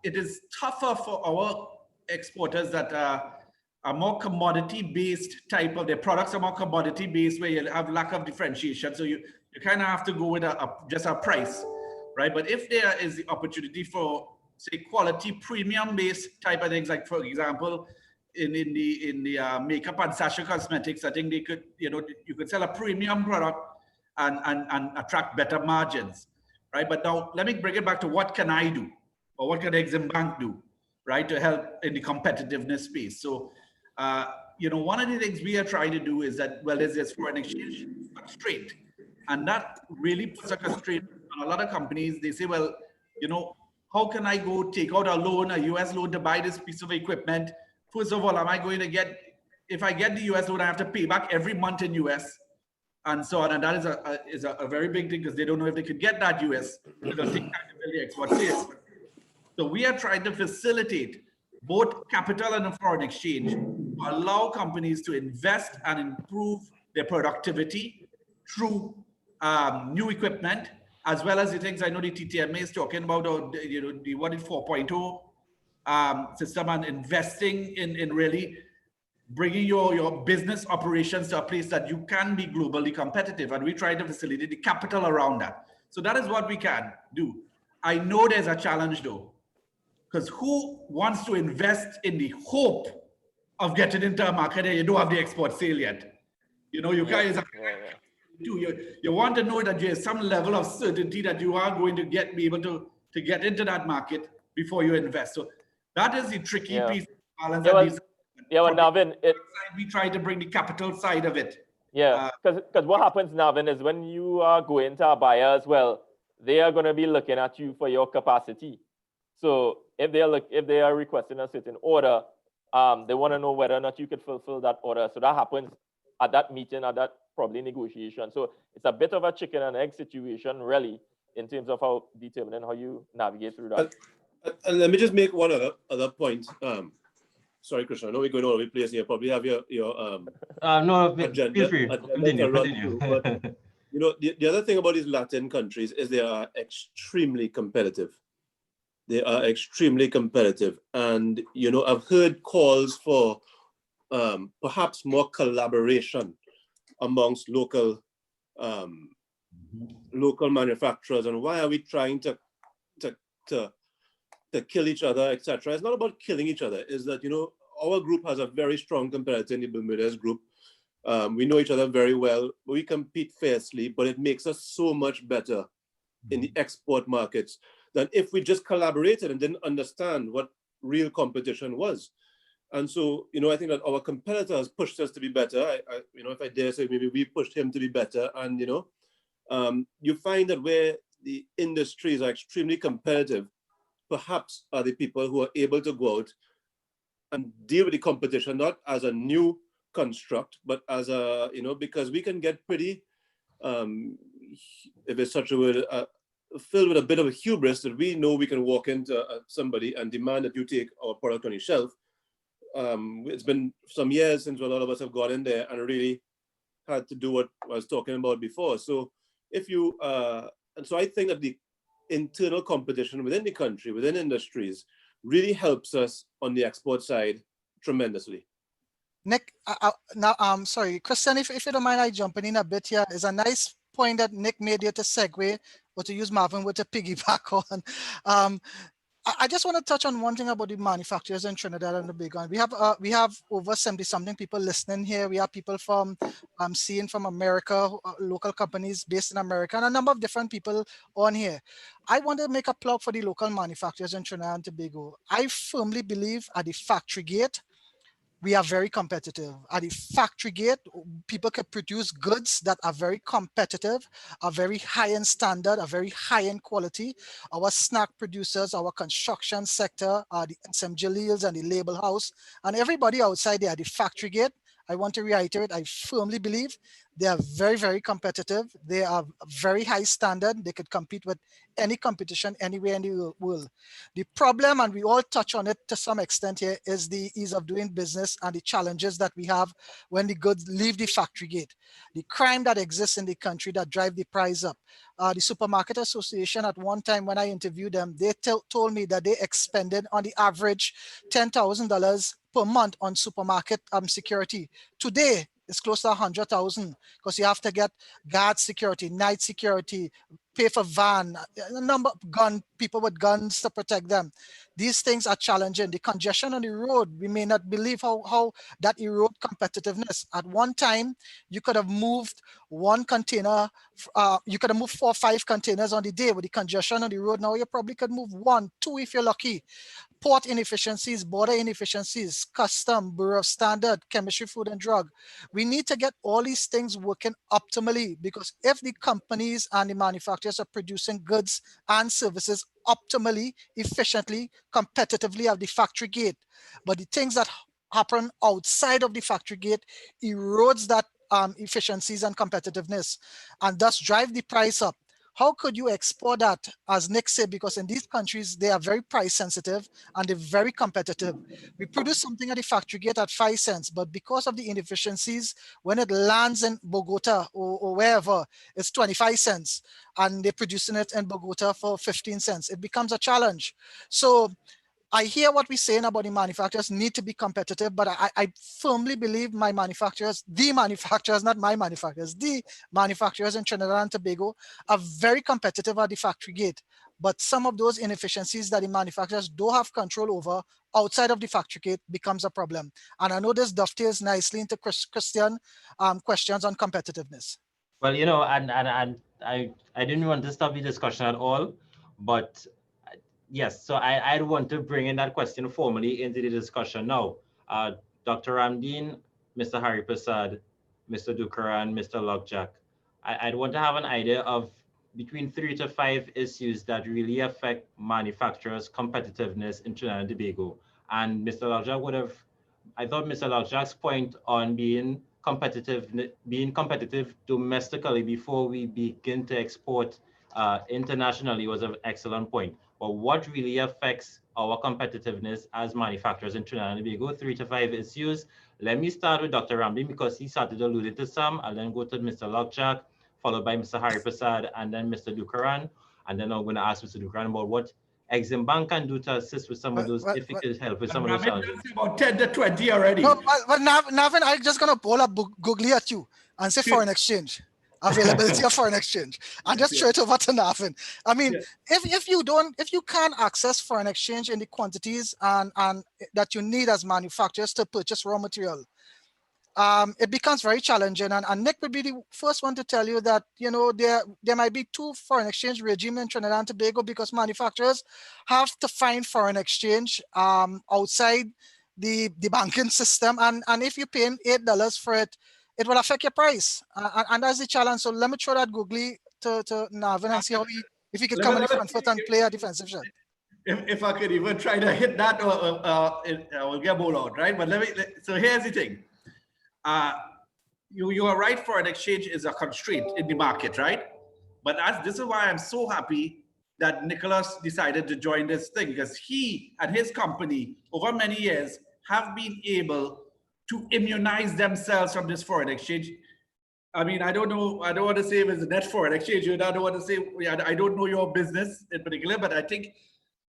it is tougher for our exporters that are more commodity-based type of, their products are more commodity-based, where you have lack of differentiation. So you kind of have to go with just a price, right? But if there is the opportunity for, say, quality premium-based type of things, like for example, in the makeup and sachet cosmetics, I think they could, you could sell a premium product and attract better margins, right? But now let me bring it back to what can I do, or what can Exim Bank do, right, to help in the competitiveness space. So, one of the things we are trying to do is that, well, there's this foreign exchange constraint, and that really puts a constraint on a lot of companies. They say, well, how can I go take out a loan, a US loan, to buy this piece of equipment? First of all, am I going to get, if I get the US loan, I have to pay back every month in US, and so on. And that is a very big thing because they don't know if they could get that US. It'll take time to build the export sales. So we are trying to facilitate both capital and foreign exchange to allow companies to invest and improve their productivity through new equipment, as well as the things I know the TTMA is talking about, or the what is 4.0 system, and investing in really bringing your business operations to a place that you can be globally competitive. And we try to facilitate the capital around that. So that is what we can do. I know there's a challenge though, because who wants to invest in the hope of getting into a market and you don't have the export sale yet? You know, you guys you want to know that there's some level of certainty that you are going to be able to get into that market before you invest. So that is the tricky piece. Navin, we try to bring the capital side of it. Yeah, because what happens, Navin, is when you are going to a buyer as well, they are going to be looking at you for your capacity. So if they are requesting a certain order, they want to know whether or not you could fulfill that order. So that happens at that meeting, at that probably negotiation. So it's a bit of a chicken and egg situation, really, in terms of how determining how you navigate through that. And let me just make one other point. Sorry, Christian, I know we're going all over the place here. Probably have your no, agenda, feel free. Continue. But, you know, the other thing about these Latin countries is they are extremely competitive. They are extremely competitive. And, you know, I've heard calls for perhaps more collaboration amongst local manufacturers. And why are we trying to kill each other, etc.? It's not about killing each other. It's that, you know, our group has a very strong competitor in the Bermudez group. We know each other very well. We compete fiercely, but it makes us so much better in the export markets than if we just collaborated and didn't understand what real competition was. And so, you know, I think that our competitors pushed us to be better. You know, if I dare say, maybe we pushed him to be better. And, you know, you find that where the industries are extremely competitive, perhaps are the people who are able to go out and deal with the competition, not as a new construct, but as a, you know, because we can get pretty, if it's such a word, filled with a bit of a hubris that we know we can walk into somebody and demand that you take our product on your shelf. It's been some years since a lot of us have gone in there and really had to do what I was talking about before. So if you, and so I think that the internal competition within the country, within industries, really helps us on the export side tremendously. Nick, now, sorry, Christian, if you don't mind, I jumping in a bit here. It's a nice point that Nick made here to segue, or to use Marvin with a piggyback on. I just want to touch on one thing about the manufacturers in Trinidad and Tobago. We have over 70-something people listening here. We have people from seeing from America, local companies based in America, and a number of different people on here. I want to make a plug for the local manufacturers in Trinidad and Tobago. I firmly believe at the factory gate, we are very competitive. At the factory gate, people can produce goods that are very competitive, are very high-end standard, are very high-end quality. Our snack producers, our construction sector, the SM Jalils and the Label House, and everybody outside there at the factory gate, I want to reiterate, I firmly believe they are very, very competitive. They are very high standard. They could compete with any competition anywhere in the world. The problem, and we all touch on it to some extent here, is the ease of doing business and the challenges that we have when the goods leave the factory gate. The crime that exists in the country that drive the price up. The Supermarket Association, at one time when I interviewed them, they told me that they expended on the average $10,000 per month on supermarket security. Today, it's close to 100,000 because you have to get guard security, night security, pay for van, a number of people with guns to protect them. These things are challenging. The congestion on the road, we may not believe how that erode competitiveness. At one time, you could have moved one container, you could have moved 4 or 5 containers on the day. With the congestion on the road now, you probably could move 1, 2 if you're lucky. Port inefficiencies, border inefficiencies, custom, Bureau of Standard, chemistry, food and drug. We need to get all these things working optimally, because if the companies and the manufacturers are producing goods and services optimally, efficiently, competitively at the factory gate, but the things that happen outside of the factory gate erodes that efficiencies and competitiveness, and thus drive the price up. How could you export that, as Nick said, because in these countries, they are very price sensitive and they're very competitive. We produce something at the factory gate at 5 cents, but because of the inefficiencies, when it lands in Bogota or wherever, it's 25 cents, and they're producing it in Bogota for 15 cents. It becomes a challenge. So I hear what we're saying about the manufacturers need to be competitive, but I firmly believe the manufacturers, not my manufacturers, the manufacturers in Trinidad and Tobago are very competitive at the factory gate. But some of those inefficiencies that the manufacturers don't have control over outside of the factory gate becomes a problem. And I know this dovetails nicely into Christian questions on competitiveness. Well, you know, and I didn't want to stop the discussion at all, but yes, so I'd want to bring in that question formally into the discussion now. Dr. Ramdeen, Mr. Hari Prasad, Mr. Dukaran, Mr. Lockjack, I'd want to have an idea of between 3 to 5 issues that really affect manufacturers' competitiveness in Trinidad and Tobago. And Mr. Lockjack I thought Mr. Lockjack's point on being competitive domestically before we begin to export internationally was an excellent point. But what really affects our competitiveness as manufacturers in Trinidad and Tobago? 3 to 5 issues. Let me start with Dr. Ramdeen because he started alluding to some. I'll then go to Mr. Lockjack, followed by Mr. Hari Prasad, and then Mr. Dukaran. And then I'm going to ask Mr. Dukaran about what Exim Bank can do to assist with some of those, if it could help with some of those challenges. About 10 to 20 already. No, but Navin, I'm just going to pull up googly at you and say foreign exchange. Availability of foreign exchange, and just straight over to Navin. I mean, if you can't access foreign exchange in the quantities and that you need as manufacturers to purchase raw material, it becomes very challenging. And Nick would be the first one to tell you that, you know, there might be 2 foreign exchange regimes in Trinidad and Tobago because manufacturers have to find foreign exchange outside the banking system, and if you're paying $8 for it, it will affect your price, and that's the challenge. So let me throw that googly to Navin and see if he could come on the front foot and play a defensive shot. If I could even try to hit that, I will get bowled out, right? But so here's the thing. You are right, foreign exchange is a constraint in the market, right? But this is why I'm so happy that Nicholas decided to join this thing, because he and his company over many years have been able to immunize themselves from this foreign exchange. I mean, I don't know, I don't want to say if it's a net foreign exchange, I don't want to say, I don't know your business in particular, but I think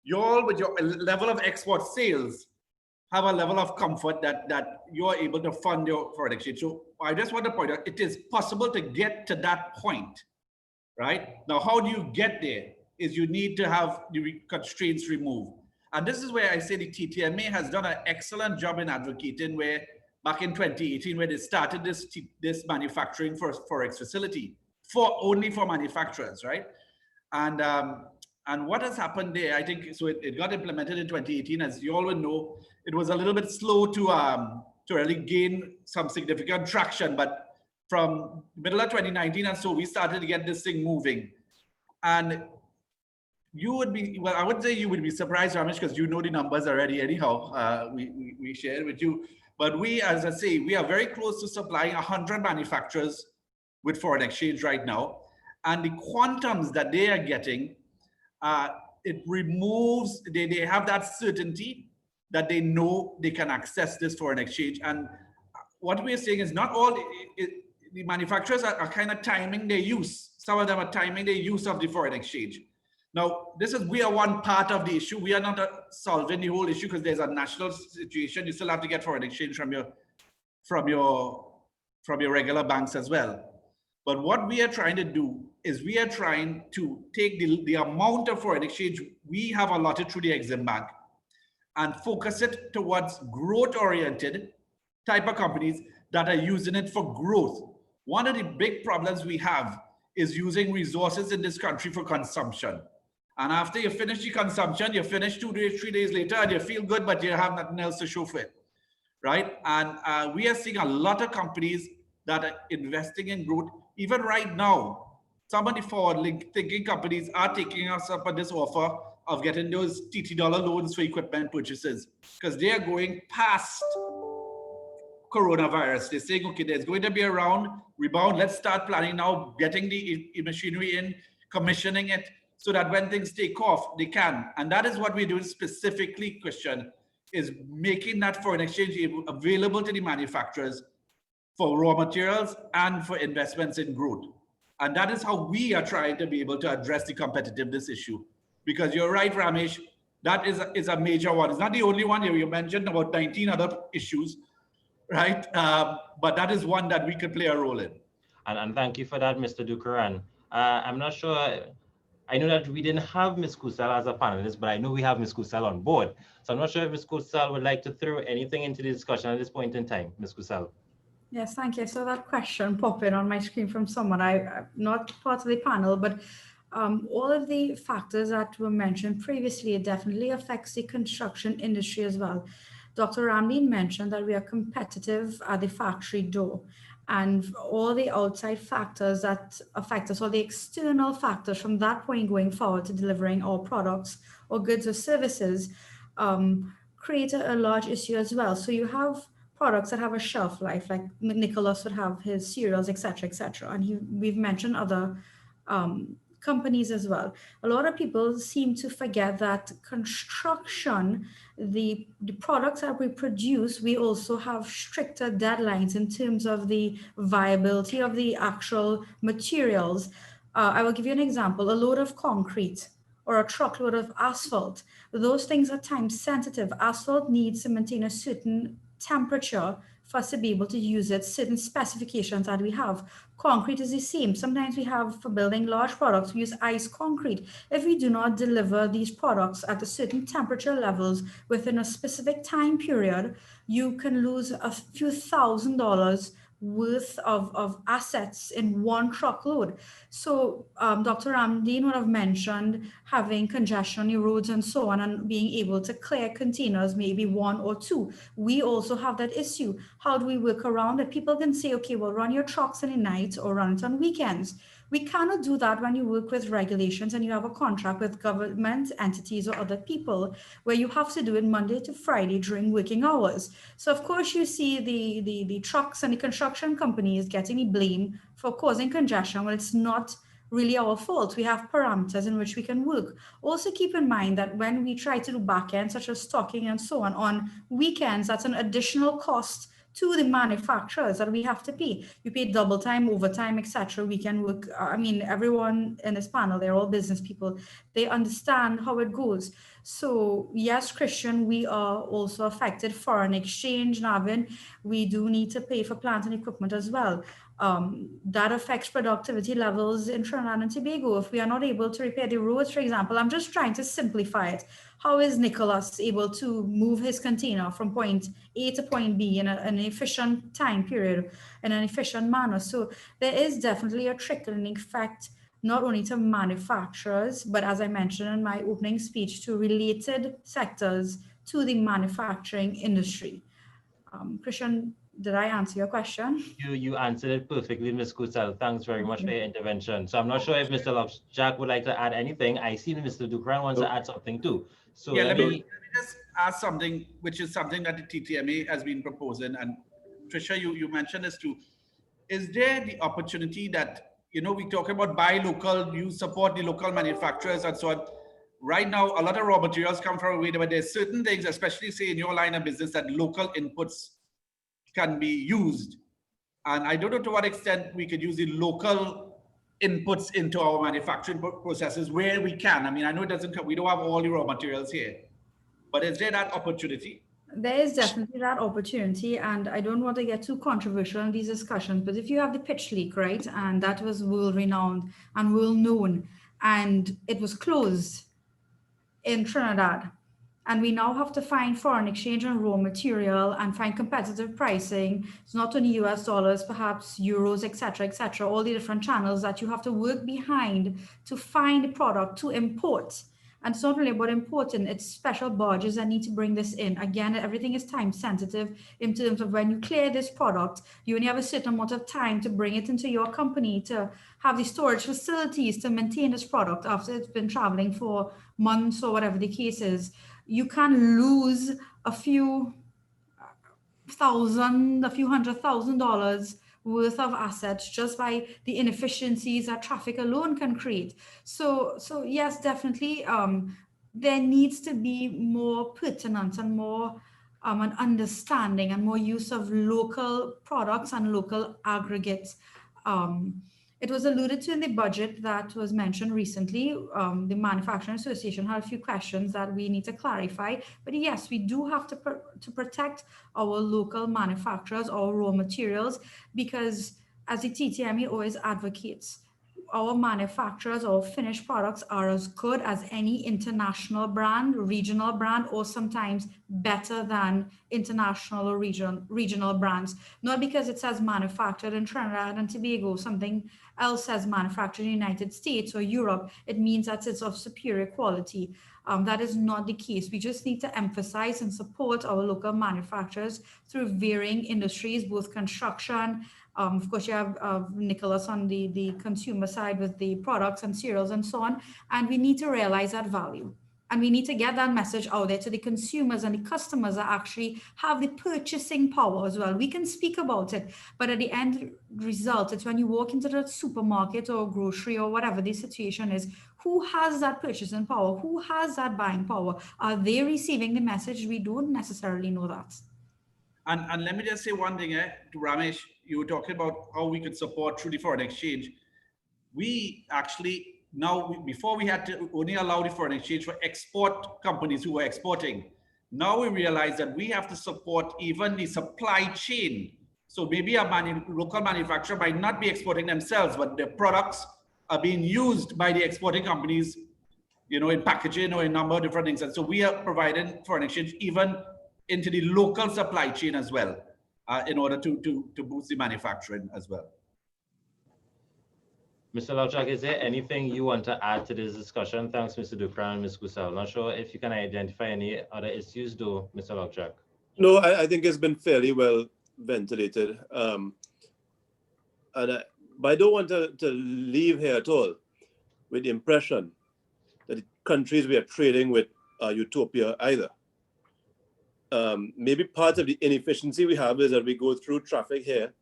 you all with your level of export sales have a level of comfort that you're able to fund your foreign exchange. So I just want to point out, it is possible to get to that point, right? Now, how do you get there? Is you need to have the constraints removed. And this is where I say the TTMA has done an excellent job in advocating, where back in 2018, where they started this manufacturing for Forex facility only for manufacturers, right? And what has happened there, I think, so it got implemented in 2018. As you all will know, it was a little bit slow to really gain some significant traction, but from middle of 2019 and so we started to get this thing moving. And you would be, well, I would say you would be surprised, Ramesh, because you know the numbers already anyhow. We shared with you. But we, as I say, we are very close to supplying 100 manufacturers with foreign exchange right now. And the quantums that they are getting, it removes, they have that certainty that they know they can access this foreign exchange. And what we're saying is not all, the manufacturers are kind of timing their use. Some of them are timing their use of the foreign exchange. Now, we are one part of the issue. We are not solving the whole issue because there's a national situation. You still have to get foreign exchange from your regular banks as well. But what we are trying to do is we are trying to take the amount of foreign exchange we have allotted through the Exim Bank and focus it towards growth-oriented type of companies that are using it for growth. One of the big problems we have is using resources in this country for consumption. And after you finish the consumption, you finish 2 days, 3 days later, and you feel good, but you have nothing else to show for it, right? And we are seeing a lot of companies that are investing in growth. Even right now, some of the forward-thinking companies are taking us up on this offer of getting those TT dollar loans for equipment purchases, because they are going past coronavirus. They're saying, okay, there's going to be a rebound. Let's start planning now, getting the machinery in, commissioning it, so that when things take off, they can. And that is what we're doing specifically, Christian, is making that foreign exchange available to the manufacturers for raw materials and for investments in growth. And that is how we are trying to be able to address the competitiveness issue. Because you're right, Ramesh, that is a major one. It's not the only one. You mentioned about 19 other issues, right? But that is one that we could play a role in. And thank you for that, Mr. Dukaran. I'm not sure, I know that we didn't have Ms. Kusal as a panelist, but I know we have Ms. Kusal on board. So I'm not sure if Ms. Kusal would like to throw anything into the discussion at this point in time. Ms. Kusal. Yes, thank you. So that question popped in on my screen from someone. I'm not part of the panel, but all of the factors that were mentioned previously, it definitely affects the construction industry as well. Dr. Ramdeen mentioned that we are competitive at the factory door, and all the outside factors that affect us, or the external factors from that point going forward to delivering our products or goods or services, create a large issue as well. So you have products that have a shelf life, like Nicholas would have his cereals, etc., etc. And we've mentioned other companies as well. A lot of people seem to forget that construction, the products that we produce, we also have stricter deadlines in terms of the viability of the actual materials. I will give you an example. A load of concrete or a truckload of asphalt, those things are time sensitive. Asphalt needs to maintain a certain temperature for us to be able to use it, certain specifications that we have. Concrete is the same. Sometimes we have, for building large products, we use ice concrete. If we do not deliver these products at a certain temperature levels within a specific time period, you can lose a few $1,000s worth of assets in one truckload. So Dr. Ramdeen would have mentioned having congestion on your roads and so on, and being able to clear containers, maybe one or two. We also have that issue. How do we work around it? People can say, okay, well, run your trucks in the night or run it on weekends. We cannot do that when you work with regulations and you have a contract with government entities or other people where you have to do it Monday to Friday during working hours. So of course you see the trucks and the construction companies getting the blame for causing congestion when it's not really our fault. We have parameters in which we can work. Also keep in mind that when we try to do back end, such as stocking and so on weekends, that's an additional cost to the manufacturers that we have to pay. You pay double time, overtime, etc. We can work. I mean, everyone in this panel, they're all business people. They understand how it goes. So yes, Christian, we are also affected. Foreign exchange, Navin, we do need to pay for plant and equipment as well. That affects productivity levels in Trinidad and Tobago. If we are not able to repair the roads, for example, I'm just trying to simplify it. How is Nicholas able to move his container from point A to point B in an efficient time period, in an efficient manner? So there is definitely a trickling effect, not only to manufacturers, but as I mentioned in my opening speech, to related sectors to the manufacturing industry. Christian, did I answer your question? You answered it perfectly, Ms. Kusal. Thanks very much for your intervention. So I'm not sure if Mr. Jack would like to add anything. I see Mr. Dukaran wants to add something too. So yeah, let me just ask something, which is something that the TTMA has been proposing. And Trisha, you mentioned this too. Is there the opportunity that, we talk about buy local, you support the local manufacturers and so on. Right now, a lot of raw materials come from away, but there's certain things, especially say in your line of business, that local inputs can be used. And I don't know to what extent we could use the local inputs into our manufacturing processes where we can. I mean, I know it doesn't come, we don't have all the raw materials here, but is there that opportunity? There is definitely that opportunity, and I don't want to get too controversial in these discussions, but if you have the pitch leak, right, and that was world renowned and well known, and it was closed in Trinidad, and we now have to find foreign exchange on raw material and find competitive pricing. It's not only US dollars, perhaps euros, etc., all the different channels that you have to work behind to find the product to import. And it's not only about importing, it's special barges that need to bring this in. Again, everything is time sensitive in terms of when you clear this product, you only have a certain amount of time to bring it into your company, to have the storage facilities to maintain this product after it's been traveling for months or whatever the case is. You can lose a few a few $100,000 worth of assets just by the inefficiencies that traffic alone can create. So yes, definitely, there needs to be more pertinence and more an understanding and more use of local products and local aggregates. It was alluded to in the budget that was mentioned recently. The Manufacturing Association had a few questions that we need to clarify. But yes, we do have to protect our local manufacturers, our raw materials, because as the TTMA always advocates, our manufacturers, our finished products are as good as any international brand, regional brand, or sometimes better than international or regional brands. Not because it says manufactured in Trinidad and Tobago, something else says manufactured in the United States or Europe, it means that it's of superior quality. That is not the case. We just need to emphasize and support our local manufacturers through varying industries, both construction. Of course, you have Nicholas on the consumer side with the products and cereals and so on. And we need to realize that value. And we need to get that message out there to the consumers and the customers that actually have the purchasing power as well. We can speak about it, but at the end result, it's when you walk into the supermarket or grocery or whatever the situation is, who has that purchasing power? Who has that buying power? Are they receiving the message? We don't necessarily know that. And let me just say one thing, to Ramesh, you were talking about how we could support through the foreign exchange. We actually, now, before we had to only allow the foreign exchange for export companies who were exporting. Now we realize that we have to support even the supply chain. So maybe a local manufacturer might not be exporting themselves, but their products are being used by the exporting companies, in packaging or in a number of different things. And so we are providing foreign exchange even into the local supply chain as well, in order to boost the manufacturing as well. Mr. Lalchak, is there anything you want to add to this discussion? Thanks, Mr. Dupran and Ms. Kusal. Not sure if you can identify any other issues, though, Mr. Lalchak. No, I think it's been fairly well ventilated. But I don't want to leave here at all with the impression that the countries we are trading with are utopia either. Maybe part of the inefficiency we have is that we go through traffic here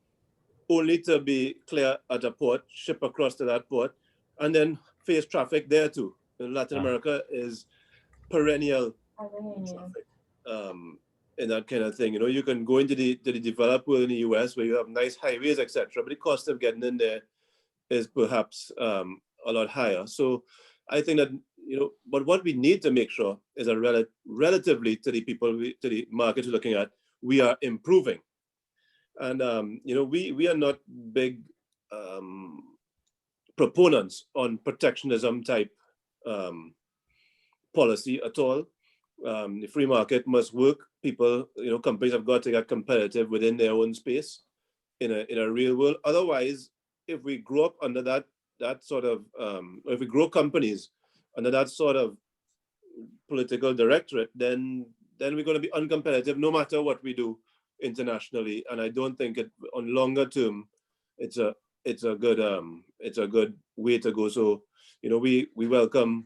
only to be clear at a port, ship across to that port, and then face traffic there too. Latin America is perennial traffic and that kind of thing. You can go into the developed world in the US where you have nice highways, etc., but the cost of getting in there is perhaps a lot higher. So I think that, but what we need to make sure is that relatively to the people, to the market we're looking at, we are improving. And, we are not big proponents on protectionism type policy at all. The free market must work. People, companies have got to get competitive within their own space in a real world. Otherwise, if we grow up under that sort of, if we grow companies under that sort of political directorate, then we're going to be uncompetitive no matter what we do internationally. And I don't think on longer term, it's a good way to go. So, we welcome,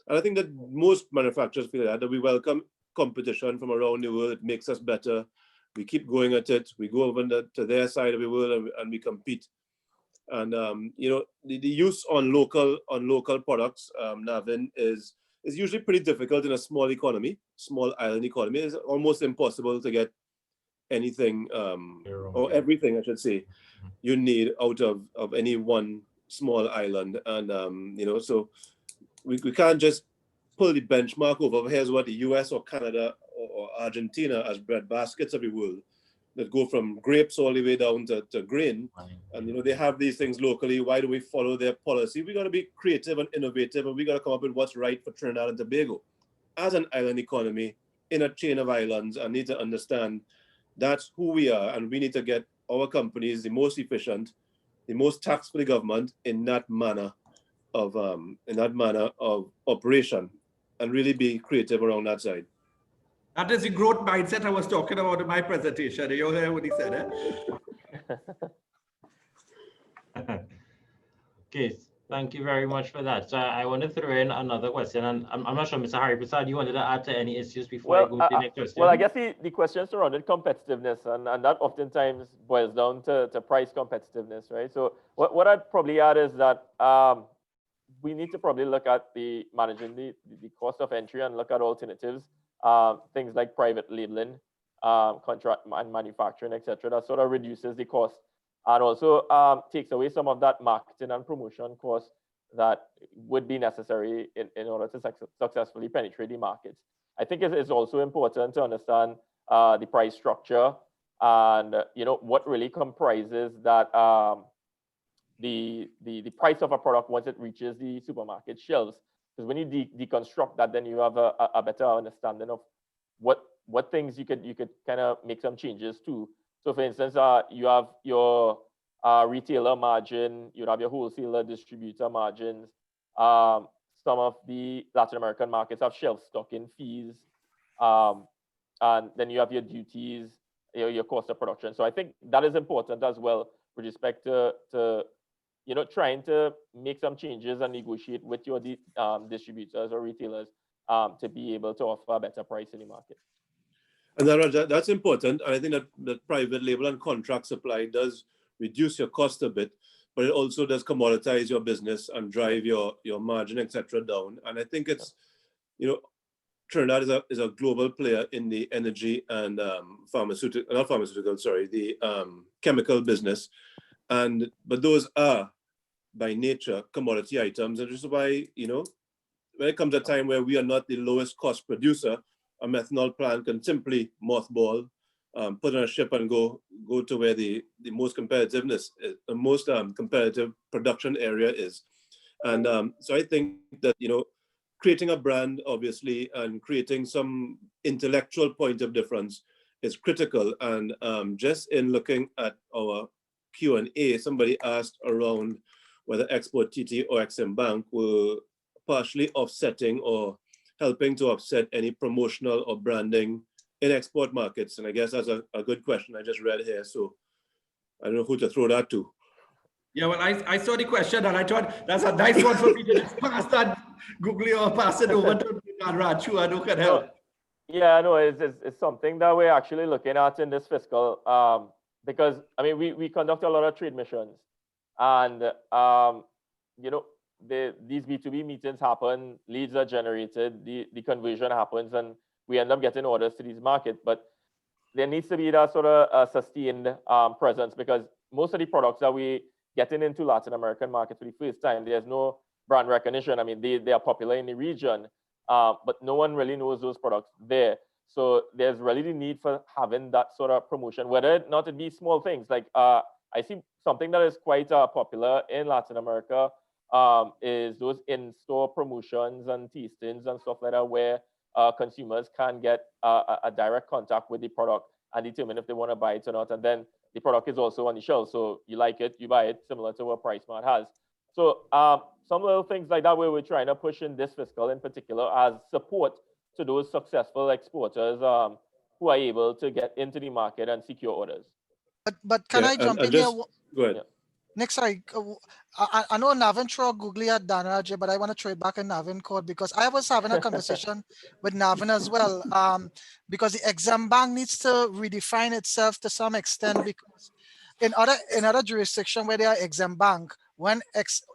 and I think that most manufacturers feel that we welcome competition from around the world. It makes us better. We keep going at it. We go over to their side of the world and we compete. And the use on local products, Navin, is usually pretty difficult in a small island economy. It's almost impossible to get anything or everything, I should say, you need out of any one small island. And so we can't just pull the benchmark over. Here's what the US or Canada or Argentina as bread baskets of the world that go from grapes all the way down to grain. And they have these things locally. Why do we follow their policy? We got to be creative and innovative, and we got to come up with what's right for Trinidad and Tobago as an island economy in a chain of islands. And need to understand that's who we are, and we need to get our companies the most efficient, the most tax for the government in that manner of operation, and really be creative around that side. That is the growth mindset I was talking about in my presentation. You hear what he said, Okay, Thank you very much for that. So I want to throw in another question, and I'm not sure, Mr. Hari Prasad, you wanted to add to any issues before I go to the next question? Well, I guess the question surrounded competitiveness, and that oftentimes boils down to price competitiveness, right? So what I'd probably add is that we need to probably look at managing the cost of entry and look at alternatives, things like private labeling, contract and manufacturing, etc. That sort of reduces the cost and also takes away some of that marketing and promotion cost that would be necessary in order to successfully penetrate the markets. I think it's also important to understand the price structure and what really comprises that the price of a product once it reaches the supermarket shelves. Because when you deconstruct that, then you have a better understanding of what things you could kind of make some changes to. So for instance, you have your retailer margin, you have your wholesaler distributor margins. Some of the Latin American markets have shelf stocking fees. And then you have your duties, your cost of production. So I think that is important as well with respect to trying to make some changes and negotiate with your distributors or retailers to be able to offer a better price in the market. And that's important. And I think that private label and contract supply does reduce your cost a bit, but it also does commoditize your business and drive your margin, etc. down. And I think it's, Trinidad is a global player in the energy and the chemical business. But those are by nature commodity items. And just why, when it comes a time where we are not the lowest cost producer, a methanol plant can simply mothball, put on a ship and go to where the most competitiveness is, the most competitive production area is. And so I think that, creating a brand, obviously, and creating some intellectual point of difference is critical. And just in looking at our Q&A, somebody asked around whether Export TT or Exim Bank were partially offsetting or helping to offset any promotional or branding in export markets. And I guess that's a good question I just read here. So I don't know who to throw that to. Yeah, well, I saw the question and I thought that's a nice one for me to just pass that googly or pass it over to Rachu and who can help. Yeah, no, it's something that we're actually looking at in this fiscal because, I mean, we conduct a lot of trade missions and, these B2B meetings happen, leads are generated, the conversion happens, and we end up getting orders to these markets. But there needs to be that sort of sustained presence because most of the products that we getting into Latin American markets for the first time, there's no brand recognition. I mean, they are popular in the region, but no one really knows those products there. So there's really the need for having that sort of promotion, whether or not it be small things. Like I see something that is quite popular in Latin America is those in-store promotions and tastings and stuff like that, where consumers can get a direct contact with the product and determine if they want to buy it or not. And then the product is also on the shelf. So you like it, you buy it, similar to what PriceSmart has. So some little things like that where we're trying to push in this fiscal in particular as support to those successful exporters who are able to get into the market and secure orders. But can I jump in here? Go ahead. Yeah. Nick, sorry, I know Navin threw a googly at Danaraj, but I want to throw it back in Navin court because I was having a conversation with Navin as well. Because the Exim Bank needs to redefine itself to some extent because in other jurisdictions where they are Exim Bank, when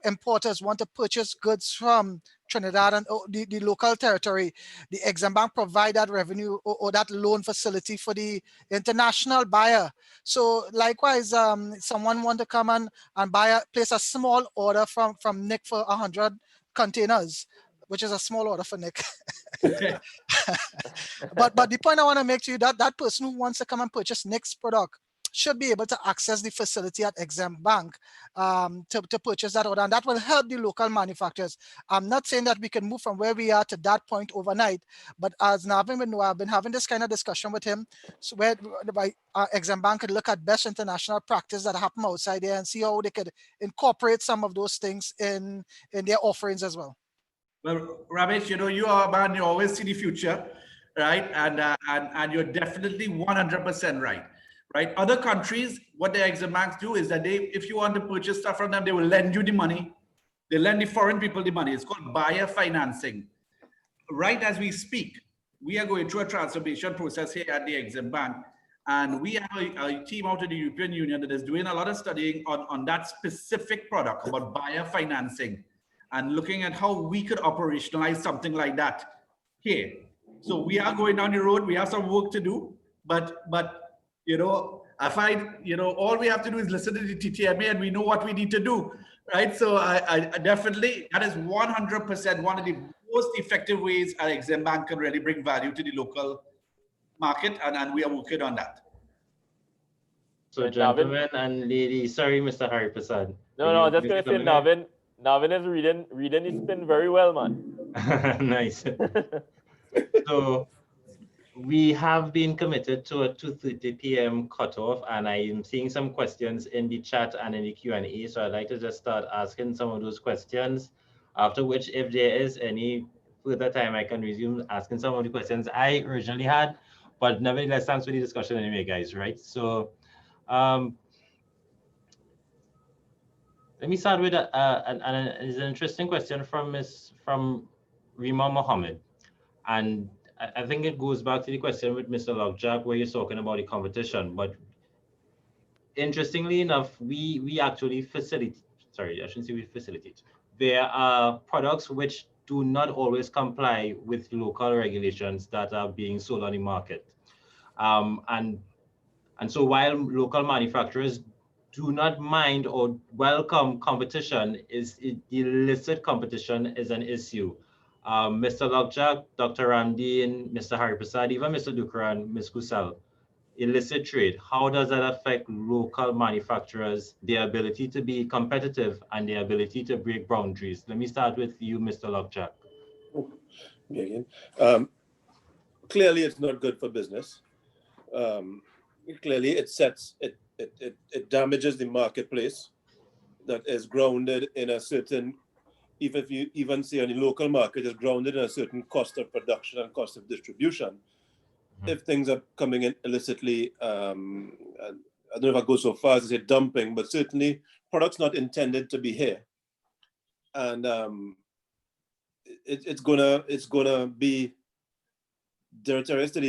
importers want to purchase goods from Trinidad and the local territory, the Exim Bank provide that revenue or that loan facility for the international buyer. So likewise, someone want to come and place a small order from Nick for 100 containers, which is a small order for Nick. but the point I want to make to you that person who wants to come and purchase Nick's product should be able to access the facility at Exim Bank to purchase that order, and that will help the local manufacturers. I'm not saying that we can move from where we are to that point overnight, but as Navin would know, I've been having this kind of discussion with him, so where Exim Bank could look at best international practice that happen outside there and see how they could incorporate some of those things in their offerings as well. Well, Ramesh, you are a man, you always see the future, right? And you're definitely 100% right. Right? Other countries, what the Exim Banks do is that if you want to purchase stuff from them, they will lend you the money, They lend the foreign people the money. It's called buyer financing. Right as we speak, we are going through a transformation process here at the Exim Bank. And we have a team out of the European Union that is doing a lot of studying on that specific product about buyer financing and looking at how we could operationalize something like that here. So we are going down the road. We have some work to do, but you know, I find, you know, all we have to do is listen to the TTMA and we know what we need to do, right? So I definitely, that is 100% one of the most effective ways an Exim Bank can really bring value to the local market, and we are working on that. So gentlemen and ladies, sorry, Mr. Hari Prasad. No, just going to say Navin is reading his spin very well, man. Nice. So we have been committed to a 2:30 p.m. cutoff, and I am seeing some questions in the chat and in the Q&A. So I'd like to just start asking some of those questions, after which, if there is any further time, I can resume asking some of the questions I originally had, but nevertheless, thanks for the discussion anyway, guys, right? So let me start with an interesting question from Rima Mohammed. And I think it goes back to the question with Mr. Lockjack, where you're talking about the competition. But interestingly enough, we actually facilitate, sorry, I shouldn't say we facilitate. There are products which do not always comply with local regulations that are being sold on the market. And so while local manufacturers do not mind or welcome competition, illicit competition is an issue. Mr. Lockjack, Dr. Ramdeen, Mr. Hari Prasad, even Mr. Dukran, Ms. Kusal, illicit trade, how does that affect local manufacturers, their ability to be competitive and their ability to break boundaries? Let me start with you, Mr. Lockjack. Clearly, it's not good for business. Clearly, it damages the marketplace that is grounded in a certain, even if you even say on the local market, is grounded in a certain cost of production and cost of distribution. If things are coming in illicitly, I don't know if I go so far as to say dumping, but certainly products not intended to be here, and it's gonna be deleterious to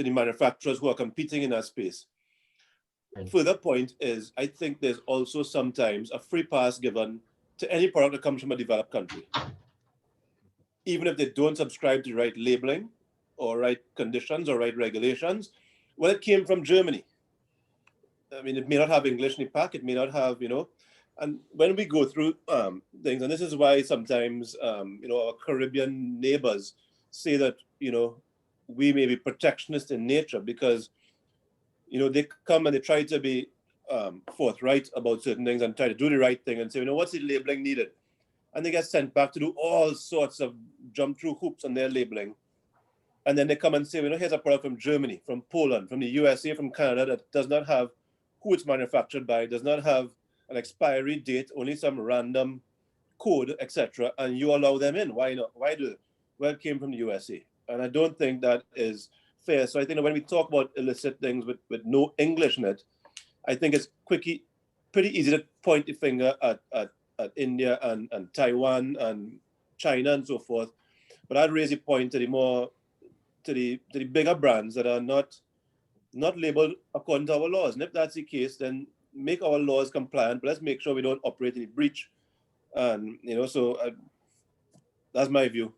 the manufacturers who are competing in that space. Further point is, I think there's also sometimes a free pass given to any product that comes from a developed country, even if they don't subscribe to the right labeling or right conditions or right regulations. Well, it came from Germany. I mean, it may not have English in the pack, it may not have, you know, and when we go through things, and this is why sometimes, you know, our Caribbean neighbors say that, you know, we may be protectionist in nature because, you know, they come and they try to be forthright about certain things and try to do the right thing and say, you know, what's the labeling needed? And they get sent back to do all sorts of jump through hoops on their labeling. And then they come and say, you know, here's a product from Germany, from Poland, from the USA, from Canada that does not have who it's manufactured by, does not have an expiry date, only some random code, etc. And you allow them in. Why not? Why do it? Well, it came from the USA. And I don't think that is fair. So I think that when we talk about illicit things with no English in it, I think it's pretty easy to point the finger at India and Taiwan and China and so forth. But I'd raise the point to the more to the bigger brands that are not labeled according to our laws. And if that's the case, then make our laws compliant, but let's make sure we don't operate in a breach. And you know, so that's my view.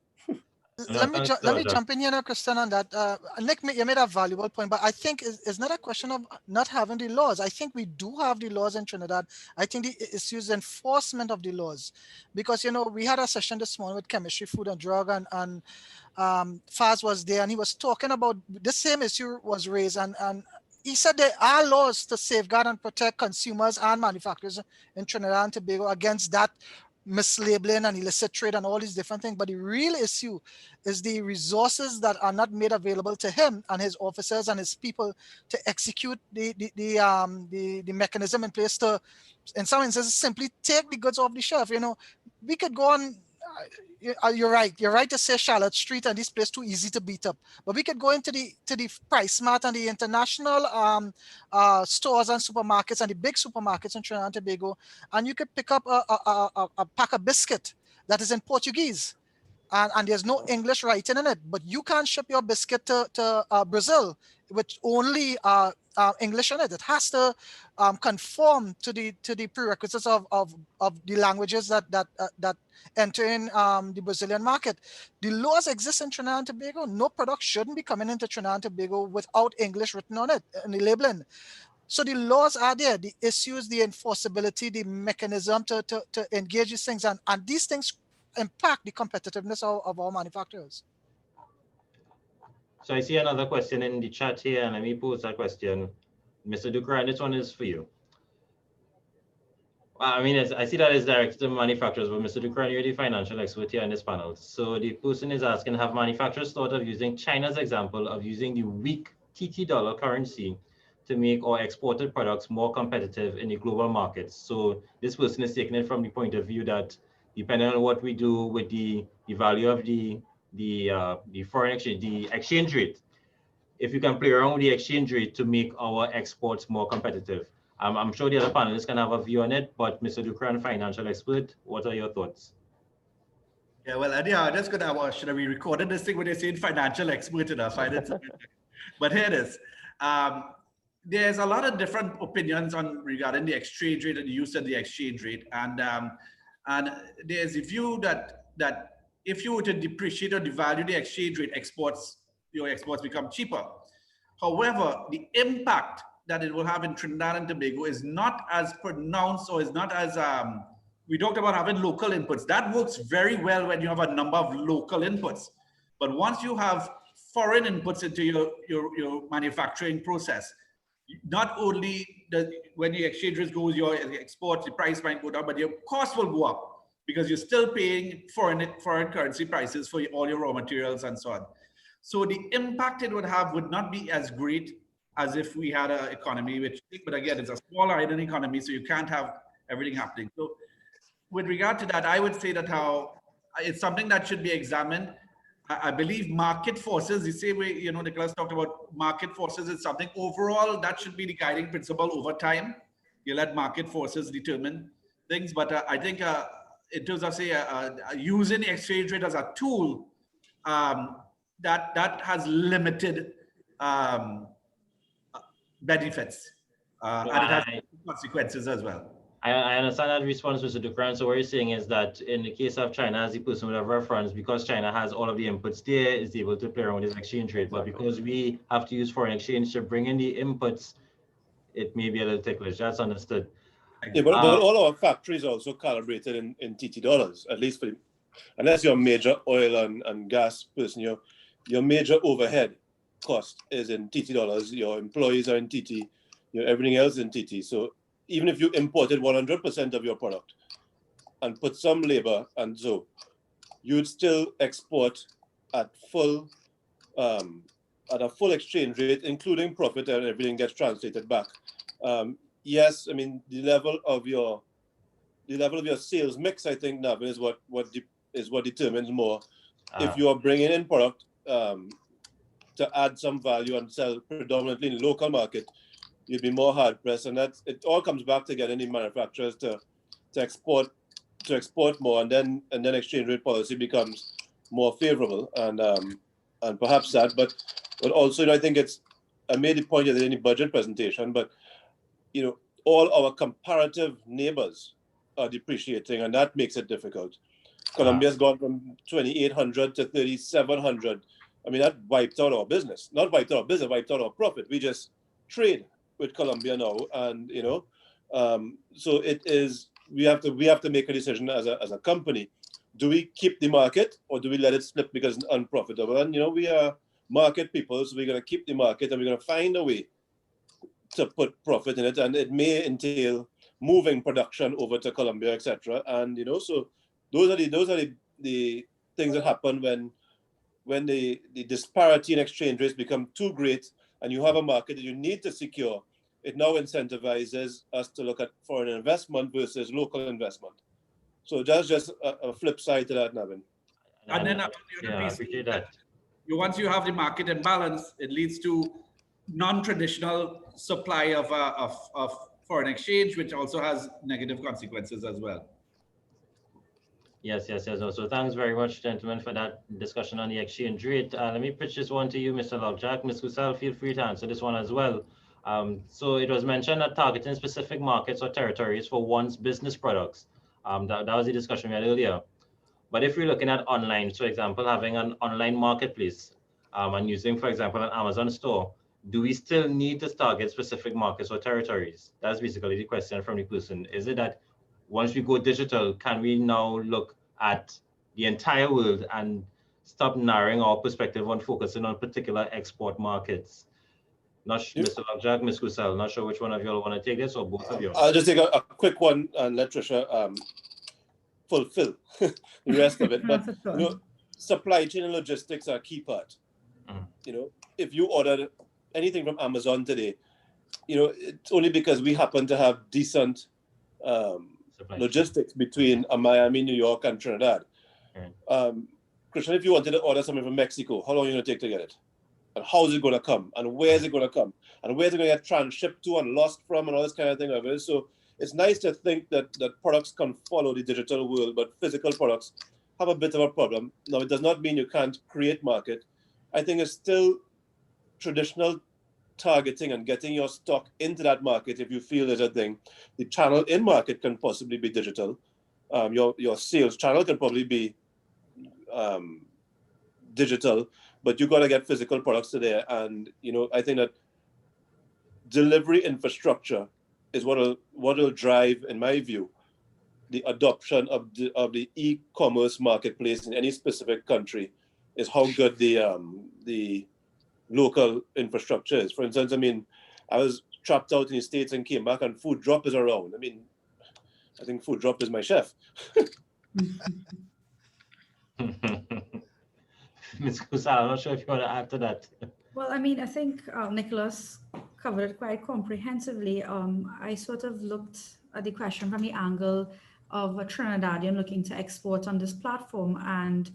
Let me jump in here now, Christian, on that. Nick, you made a valuable point, but I think it's not a question of not having the laws. I think we do have the laws in Trinidad. I think the issue is enforcement of the laws, because, you know, we had a session this morning with Chemistry, Food and Drug, and Faz was there, and he was talking about the same issue was raised, and he said there are laws to safeguard and protect consumers and manufacturers in Trinidad and Tobago against that mislabeling and illicit trade and all these different things. But the real issue is the resources that are not made available to him and his officers and his people to execute the mechanism in place to, in some instances, simply take the goods off the shelf. You know, we could go on you're right. You're right to say Charlotte Street and this place too easy to beat up. But we could go into the Price Mart and the international stores and supermarkets and the big supermarkets in Trinidad and Tobago, and you could pick up a pack of biscuit that is in Portuguese. And there's no English writing in it, but you can't ship your biscuit to Brazil with only English in it. It has to conform to the prerequisites of the languages that enter in the Brazilian market. The laws exist in Trinidad and Tobago. No product shouldn't be coming into Trinidad and Tobago without English written on it in the labeling. So the laws are there, the issues, the enforceability, the mechanism to engage these things, and these things impact the competitiveness of our manufacturers. So I see another question in the chat here, and let me pose that question. Mr. Dukran, this one is for you. I mean, I see that it's directed to manufacturers, but Mr. Dukran, you're the financial expert here on this panel. So the person is asking, have manufacturers thought of using China's example of using the weak TT dollar currency to make our exported products more competitive in the global markets? So this person is taking it from the point of view that depending on what we do with the value of the foreign exchange, the exchange rate, if you can play around with the exchange rate to make our exports more competitive. I'm sure the other panelists can have a view on it, but Mr. Dukran, financial expert, what are your thoughts? Yeah, well, I'm just gonna should have we recorded this thing when they're saying financial expert enough? But here it is. There's a lot of different opinions on regarding the exchange rate and the use of the exchange rate, and there's a view that if you were to depreciate or devalue the exchange rate, your exports become cheaper. However, the impact that it will have in Trinidad and Tobago is not as pronounced, or is not as we talked about having local inputs. That works very well when you have a number of local inputs. But once you have foreign inputs into your manufacturing process, not only when the exchange rate goes, your exports, the price might go down, but your cost will go up because you're still paying foreign currency prices for all your raw materials and so on. So the impact it would have would not be as great as if we had an economy, but again, it's a small island economy, so you can't have everything happening. So with regard to that, I would say that it's something that should be examined. I believe market forces, the same way, Nicholas talked about market forces, is something overall that should be the guiding principle over time. You let market forces determine things, but I think in terms of, say, using the exchange rate as a tool, that has limited benefits, and it has consequences as well. I understand that response, Mr. Dukran. So what you're saying is that in the case of China, as the person would have referenced, because China has all of the inputs there, is able to play around with its exchange rate. But because we have to use foreign exchange to bring in the inputs, it may be a little ticklish. That's understood. Yeah, but all our factories are also calibrated in TT dollars, at least unless you're a major oil and gas person, your major overhead cost is in TT dollars, your employees are in TT, everything else in TT. So even if you imported 100% of your product and put some labor, and so you'd still export at a full exchange rate, including profit, and everything gets translated back. Yes, I mean the level of your sales mix, I think, Navin, is what determines more. If you are bringing in product to add some value and sell predominantly in the local market, you'd be more hard pressed, and it all comes back to getting the manufacturers to export more, and then exchange rate policy becomes more favorable, and perhaps that, but also I think I made the point in the budget presentation, but all our comparative neighbors are depreciating, and that makes it difficult. Colombia's gone from 2,800 to 3,700. I mean, that wiped out our business. Not wiped out our business, wiped out our profit. We just trade with Colombia now, and so it is. We have to make a decision as a company. Do we keep the market, or do we let it slip because it's unprofitable? And we are market people, so we're going to keep the market, and we're going to find a way to put profit in it, and it may entail moving production over to Colombia, etc. And so those are the things that happen when the disparity in exchange rates become too great, and you have a market that you need to secure. It now incentivizes us to look at foreign investment versus local investment. So that's just a flip side to that, Navin. And then yeah, I appreciate that. Once you have the market imbalance, it leads to non-traditional supply of foreign exchange, which also has negative consequences as well. Yes. So thanks very much, gentlemen, for that discussion on the exchange rate. Let me pitch this one to you, Mr. Lovejack. Ms. Kusal, feel free to answer this one as well. So it was mentioned that targeting specific markets or territories for one's business products. That was the discussion we had earlier. But if we're looking at online, so example, having an online marketplace and using, for example, an Amazon store, do we still need to target specific markets or territories? That's basically the question from the person. Is it that once we go digital, can we now look at the entire world and stop narrowing our perspective on focusing on particular export markets? Not sure, Mr. Lovejack, Ms. Kusal, not sure which one of you all want to take this, or both of you. I'll just take a quick one and let Trisha fulfill the rest of it. But supply chain and logistics are a key part. If you order anything from Amazon today, it's only because we happen to have decent logistics between Miami, New York, and Trinidad. Christian, if you wanted to order something from Mexico, how long are you going to take to get it? And how is it going to come? And where is it going to come? And where is it going to get transshipped to and lost from and all this kind of thing. So it's nice to think that products can follow the digital world, but physical products have a bit of a problem. Now, it does not mean you can't create market. I think it's still traditional targeting and getting your stock into that market if you feel there's a thing. The channel in market can possibly be digital. Your sales channel can probably be digital, but you got to get physical products to there. And I think that delivery infrastructure is what will drive, in my view, the adoption of the e-commerce marketplace in any specific country. Is how good the local infrastructure is. For instance, I was trapped out in the States and came back, and Food Drop is around. I think Food Drop is my chef. Ms. Kusal, I'm not sure if you want to add to that. Well, I think Nicholas covered it quite comprehensively. I sort of looked at the question from the angle of a Trinidadian looking to export on this platform. And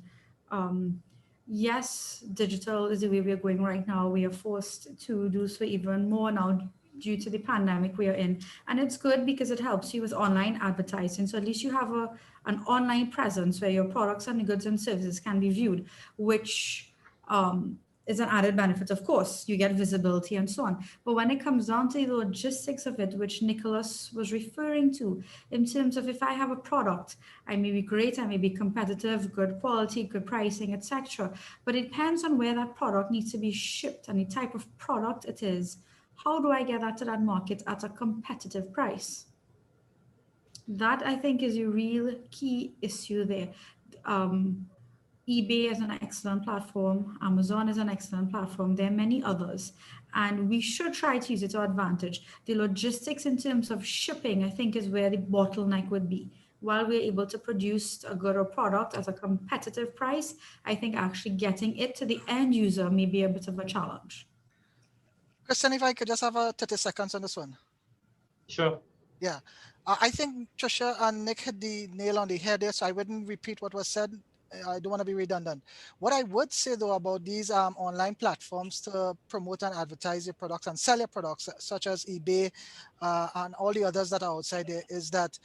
yes, digital is the way we are going right now. We are forced to do so even more now due to the pandemic we are in. And it's good because it helps you with online advertising. So at least you have an online presence where your products and the goods and services can be viewed, which is an added benefit. Of course, you get visibility and so on. But when it comes down to the logistics of it, which Nicholas was referring to, in terms of if I have a product, I may be great, I may be competitive, good quality, good pricing, etc. But it depends on where that product needs to be shipped and the type of product it is. How do I get that to that market at a competitive price? That, I think, is a real key issue there. eBay is an excellent platform. Amazon is an excellent platform. There are many others, and we should try to use it to our advantage. The logistics in terms of shipping, I think, is where the bottleneck would be. While we're able to produce a good or product at a competitive price, I think actually getting it to the end user may be a bit of a challenge. Kristen, if I could just have 30 seconds on this one. Sure. Yeah. I think Trisha and Nick hit the nail on the head there, so I wouldn't repeat what was said. I don't want to be redundant. What I would say, though, about these online platforms to promote and advertise your products and sell your products, such as eBay and all the others that are outside there, is that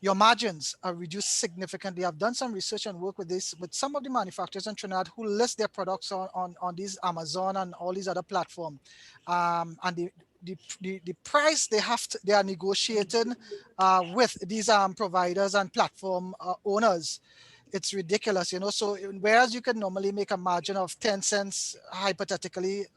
your margins are reduced significantly. I've done some research and work with some of the manufacturers in Trinidad who list their products on these Amazon and all these other platforms. And the price they are negotiating with these providers and platform owners, it's ridiculous, So whereas you can normally make a margin of 10 cents, hypothetically,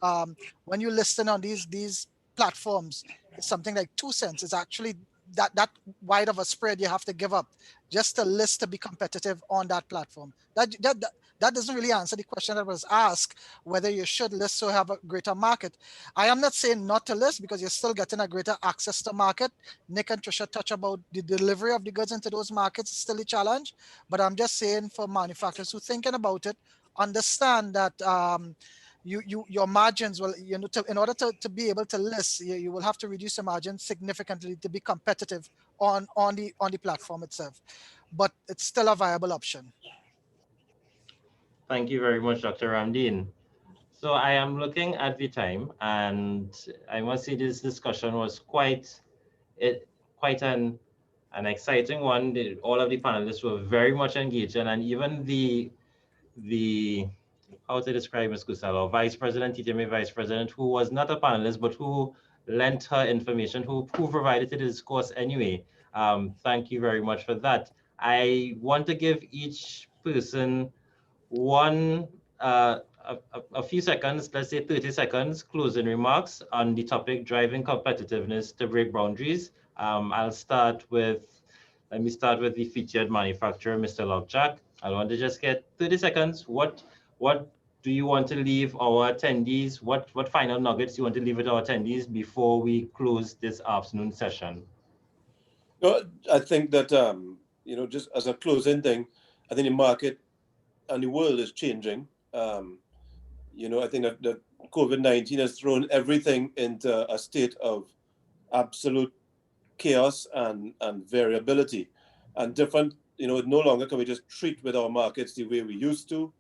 when you listen on these platforms, it's something like 2 cents. It's actually that wide of a spread you have to give up just to list to be competitive on that platform. That doesn't really answer the question that was asked, whether you should list to have a greater market. I am not saying not to list because you're still getting a greater access to market. Nick and Trisha touch about the delivery of the goods into those markets is still a challenge. But I'm just saying for manufacturers who are thinking about it, understand that your margins will, in order to be able to list, you will have to reduce your margin significantly to be competitive on the platform itself. but it's still a viable option. Thank you very much, Dr. Ramdeen. So I am looking at the time, and I must say this discussion was quite an exciting one. All of the panelists were very much engaged, and even the how to describe Ms. Kusal, our Vice President, TTMA Vice President, who was not a panelist, but who lent her information, who provided to the discourse anyway. Thank you very much for that. I want to give each person one a few seconds, let's say 30 seconds, closing remarks on the topic driving competitiveness to break boundaries. Let me start with the featured manufacturer, Mr. Lockjack. I want to just get 30 seconds. What do you want to leave our attendees? What final nuggets do you want to leave with our attendees before we close this afternoon session? No, I think that, just as a closing thing, I think the market and the world is changing. I think that COVID-19 has thrown everything into a state of absolute chaos and variability, and different. No longer can we just treat with our markets the way we used to.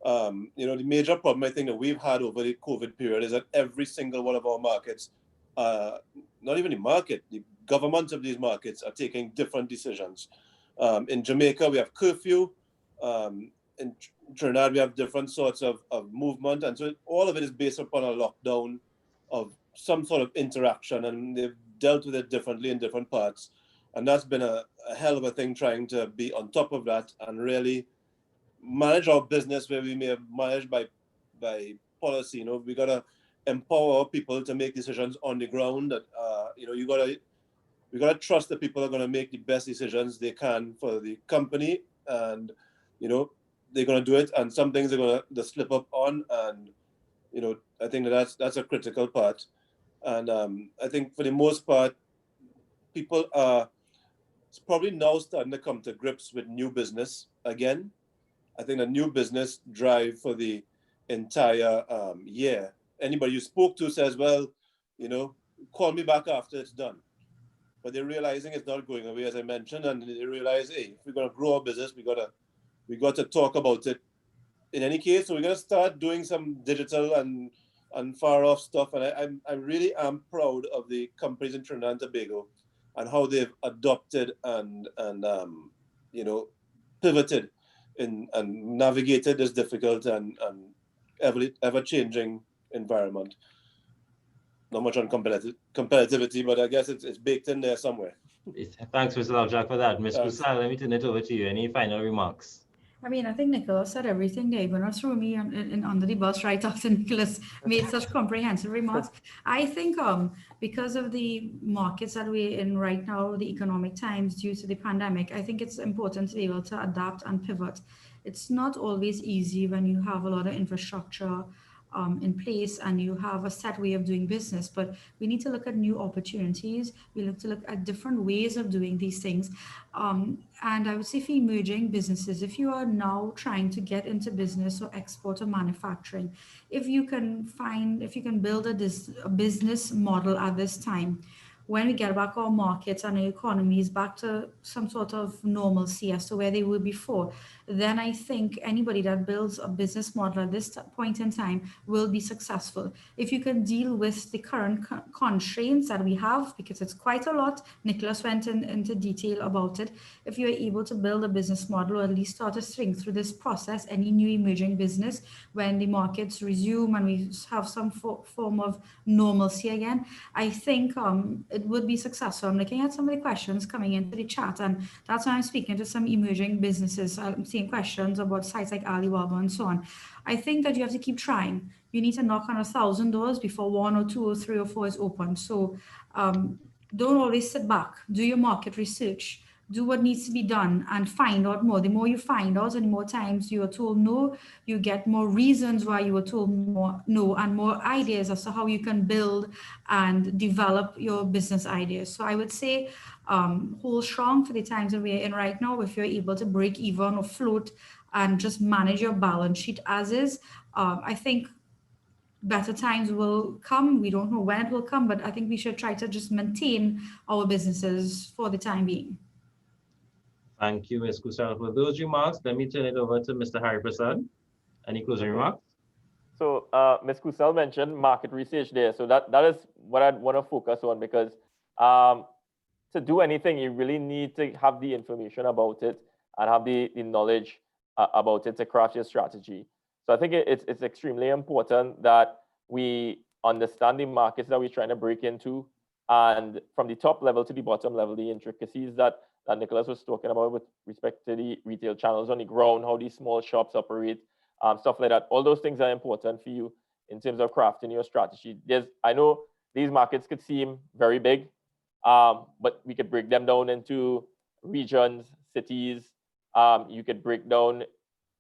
The major problem I think that we've had over the COVID period is that every single one of our markets, not even the market, the governments of these markets are taking different decisions. In Jamaica, we have curfew. In Trinidad, we have different sorts of movement. And so all of it is based upon a lockdown of some sort of interaction, and they've dealt with it differently in different parts. And that's been a hell of a thing, trying to be on top of that and really manage our business where we may have managed by policy. We got to empower people to make decisions on the ground. That we got to trust that people are going to make the best decisions they can for the company, and they're going to do it, and some things they're going to slip up on, and I think that's a critical part. And I think for the most part, people are probably now starting to come to grips with new business again. I think a new business drive for the entire year. Anybody you spoke to says, well, call me back after it's done. But they're realizing it's not going away, as I mentioned, and they realize, hey, if we're going to grow our business, we got to talk about it in any case. So we're going to start doing some digital and far off stuff. And I really am proud of the companies in Trinidad and Tobago and how they've adopted and pivoted and navigated this difficult and ever-changing environment. Not much on competitivity, but I guess it's baked in there somewhere. Thanks, Mr. Lockjack, for that. Ms. Kusal, let me turn it over to you. Any final remarks? I mean, I think Nicholas said everything there. You're going to throw me in under the bus right after Nicholas made such comprehensive remarks. I think because of the markets that we're in right now, the economic times due to the pandemic, I think it's important to be able to adapt and pivot. It's not always easy when you have a lot of infrastructure in place and you have a set way of doing business, but we need to look at new opportunities. We have to look at different ways of doing these things. And I would say for emerging businesses, if you are now trying to get into business or export or manufacturing, if you can build a business model at this time, when we get back our markets and our economies back to some sort of normalcy as to where they were before, then I think anybody that builds a business model at this point in time will be successful. If you can deal with the current constraints that we have, because it's quite a lot, Nicholas went into detail about it. If you're able to build a business model or at least start to think through this process, any new emerging business, when the markets resume and we have some form of normalcy again, I think it would be successful. I'm looking at some of the questions coming into the chat, and that's why I'm speaking to some emerging businesses. I'm seeing questions about sites like Alibaba and so on. I think that you have to keep trying. You need to knock on 1,000 doors before 1 or 2 or 3 or 4 is open. So don't always sit back. Do your market research. Do what needs to be done and find out more. The more you find out and the more times you are told no, you get more reasons why you were told no and more ideas as to how you can build and develop your business ideas. So I would say hold strong for the times that we're in right now. If you're able to break even or float and just manage your balance sheet as is, I think better times will come. We don't know when it will come, but I think we should try to just maintain our businesses for the time being. Thank you, Ms. Kusal, for those remarks. Let me turn it over to Mr. Hari Prasad. Any closing remarks? So Ms. Kusal mentioned market research there. So that is what I'd want to focus on, because to do anything, you really need to have the information about it and have the knowledge about it to craft your strategy. So I think it's extremely important that we understand the markets that we're trying to break into, and from the top level to the bottom level, the intricacies that Nicholas was talking about with respect to the retail channels on the ground, how these small shops operate, stuff like that. All those things are important for you in terms of crafting your strategy. I know these markets could seem very big, but we could break them down into regions, cities. You could break down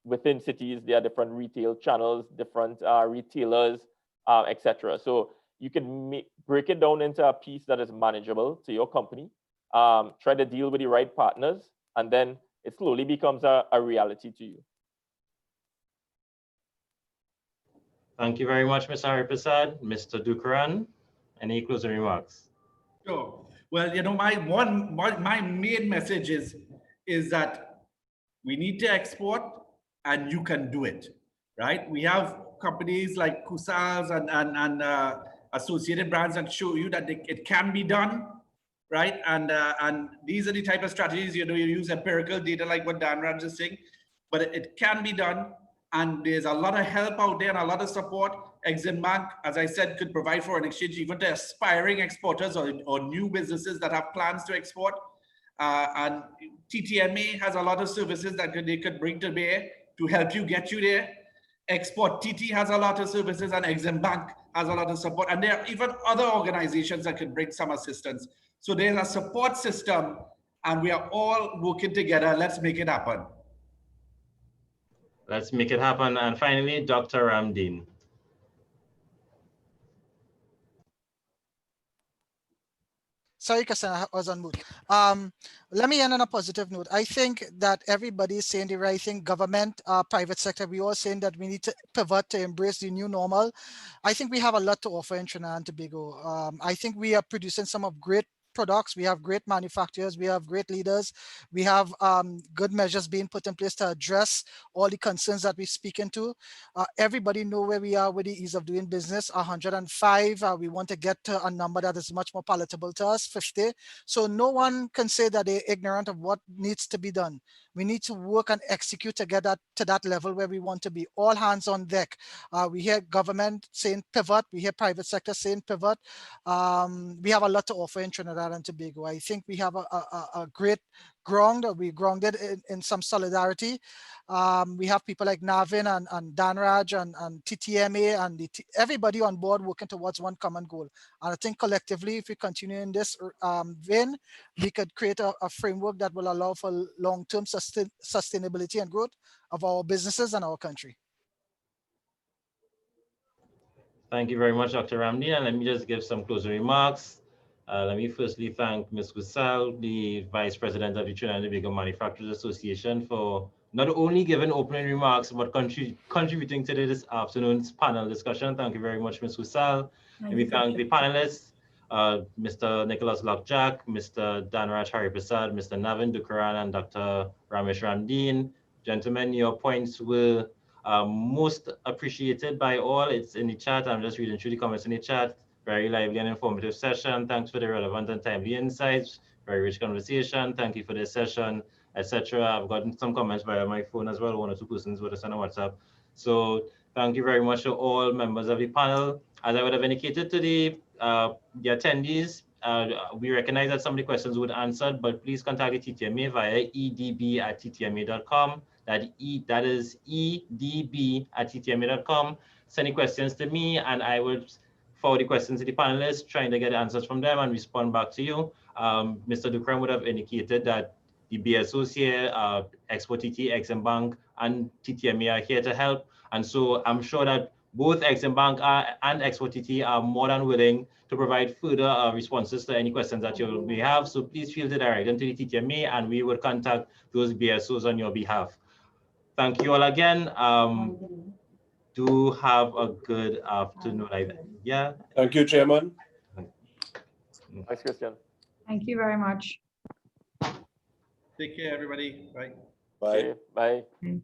within cities, there are different retail channels, different retailers, etc. So you can break it down into a piece that is manageable to your company, try to deal with the right partners, and then it slowly becomes a reality to you. Thank you very much, Mr. Hari Prasad. Mr. Dukaran, any closing remarks? Sure. Well, you know, my main message is that we need to export, and you can do it, right? We have companies like Kusals and associated brands that show you that it can be done, right? And these are the type of strategies, you know, you use empirical data like what Dan Raj is saying, but it can be done. And there's a lot of help out there and a lot of support. Exim Bank, as I said, could provide foreign exchange even to aspiring exporters or new businesses that have plans to export. And TTMA has a lot of services that they could bring to bear to help you get you there. Export TT has a lot of services, and Exim Bank has a lot of support. And there are even other organizations that could bring some assistance. So there's a support system, and we are all working together. Let's make it happen. Let's make it happen. And finally, Dr. Ramdeen. Sorry, Kasana, I was on mute. Let me end on a positive note. I think that everybody is saying the right thing, government, private sector, we all saying that we need to pivot to embrace the new normal. I think we have a lot to offer in Trinidad and Tobago. I think we are producing some of great products. We have great manufacturers. We have great leaders. We have good measures being put in place to address all the concerns that we're speaking to. Everybody know where we are with the ease of doing business, 105. We want to get to a number that is much more palatable to us, 50. So no one can say that they're ignorant of what needs to be done. We need to work and execute to get to that level where we want to be. All hands on deck. We hear government saying pivot. We hear private sector saying pivot. We have a lot to offer in Trinidad and Tobago. I think we have a great ground. We grounded in some solidarity. We have people like Navin and Danraj and TTMA and everybody on board working towards one common goal. And I think collectively, if we continue in this vein, we could create a framework that will allow for long-term sustainability and growth of our businesses and our country. Thank you very much, Dr. Ramdeen. And let me just give some closing remarks. Let me firstly thank Ms. Kusal, the Vice President of the Trinidad and Tobago Manufacturers Association, for not only giving opening remarks, but contributing to this afternoon's panel discussion. Thank you very much, Ms. Kusal. Let me thank the panelists, Mr. Nicholas Lockjack, Mr. Danraj Hari Prasad, Mr. Navin Dukaran, and Dr. Ramesh Ramdeen. Gentlemen, your points were most appreciated by all. It's in the chat. I'm just reading through the comments in the chat. Very lively and informative session. Thanks for the relevant and timely insights. Very rich conversation. Thank you for this session, etc. I've gotten some comments via my phone as well. One or two persons with us on WhatsApp. So thank you very much to all members of the panel. As I would have indicated to the attendees, we recognize that some of the questions were answered, but please contact the TTMA via edb@ttma.com. That is edb@ttma.com. Send the questions to me, and I would forward the questions to the panelists, trying to get answers from them and respond back to you. Mr. Dukram would have indicated that the BSOs here, Export TT, Exim Bank, and TTMA are here to help. And so I'm sure that both Exim Bank and Export TT are more than willing to provide further responses to any questions that you may have. So please feel to direct them to the TTMA, and we will contact those BSOs on your behalf. Thank you all again. Do have a good afternoon. Yeah. Thank you, Chairman. Thanks, Christian. Thank you very much. Take care, everybody. Bye. Bye. Okay, bye.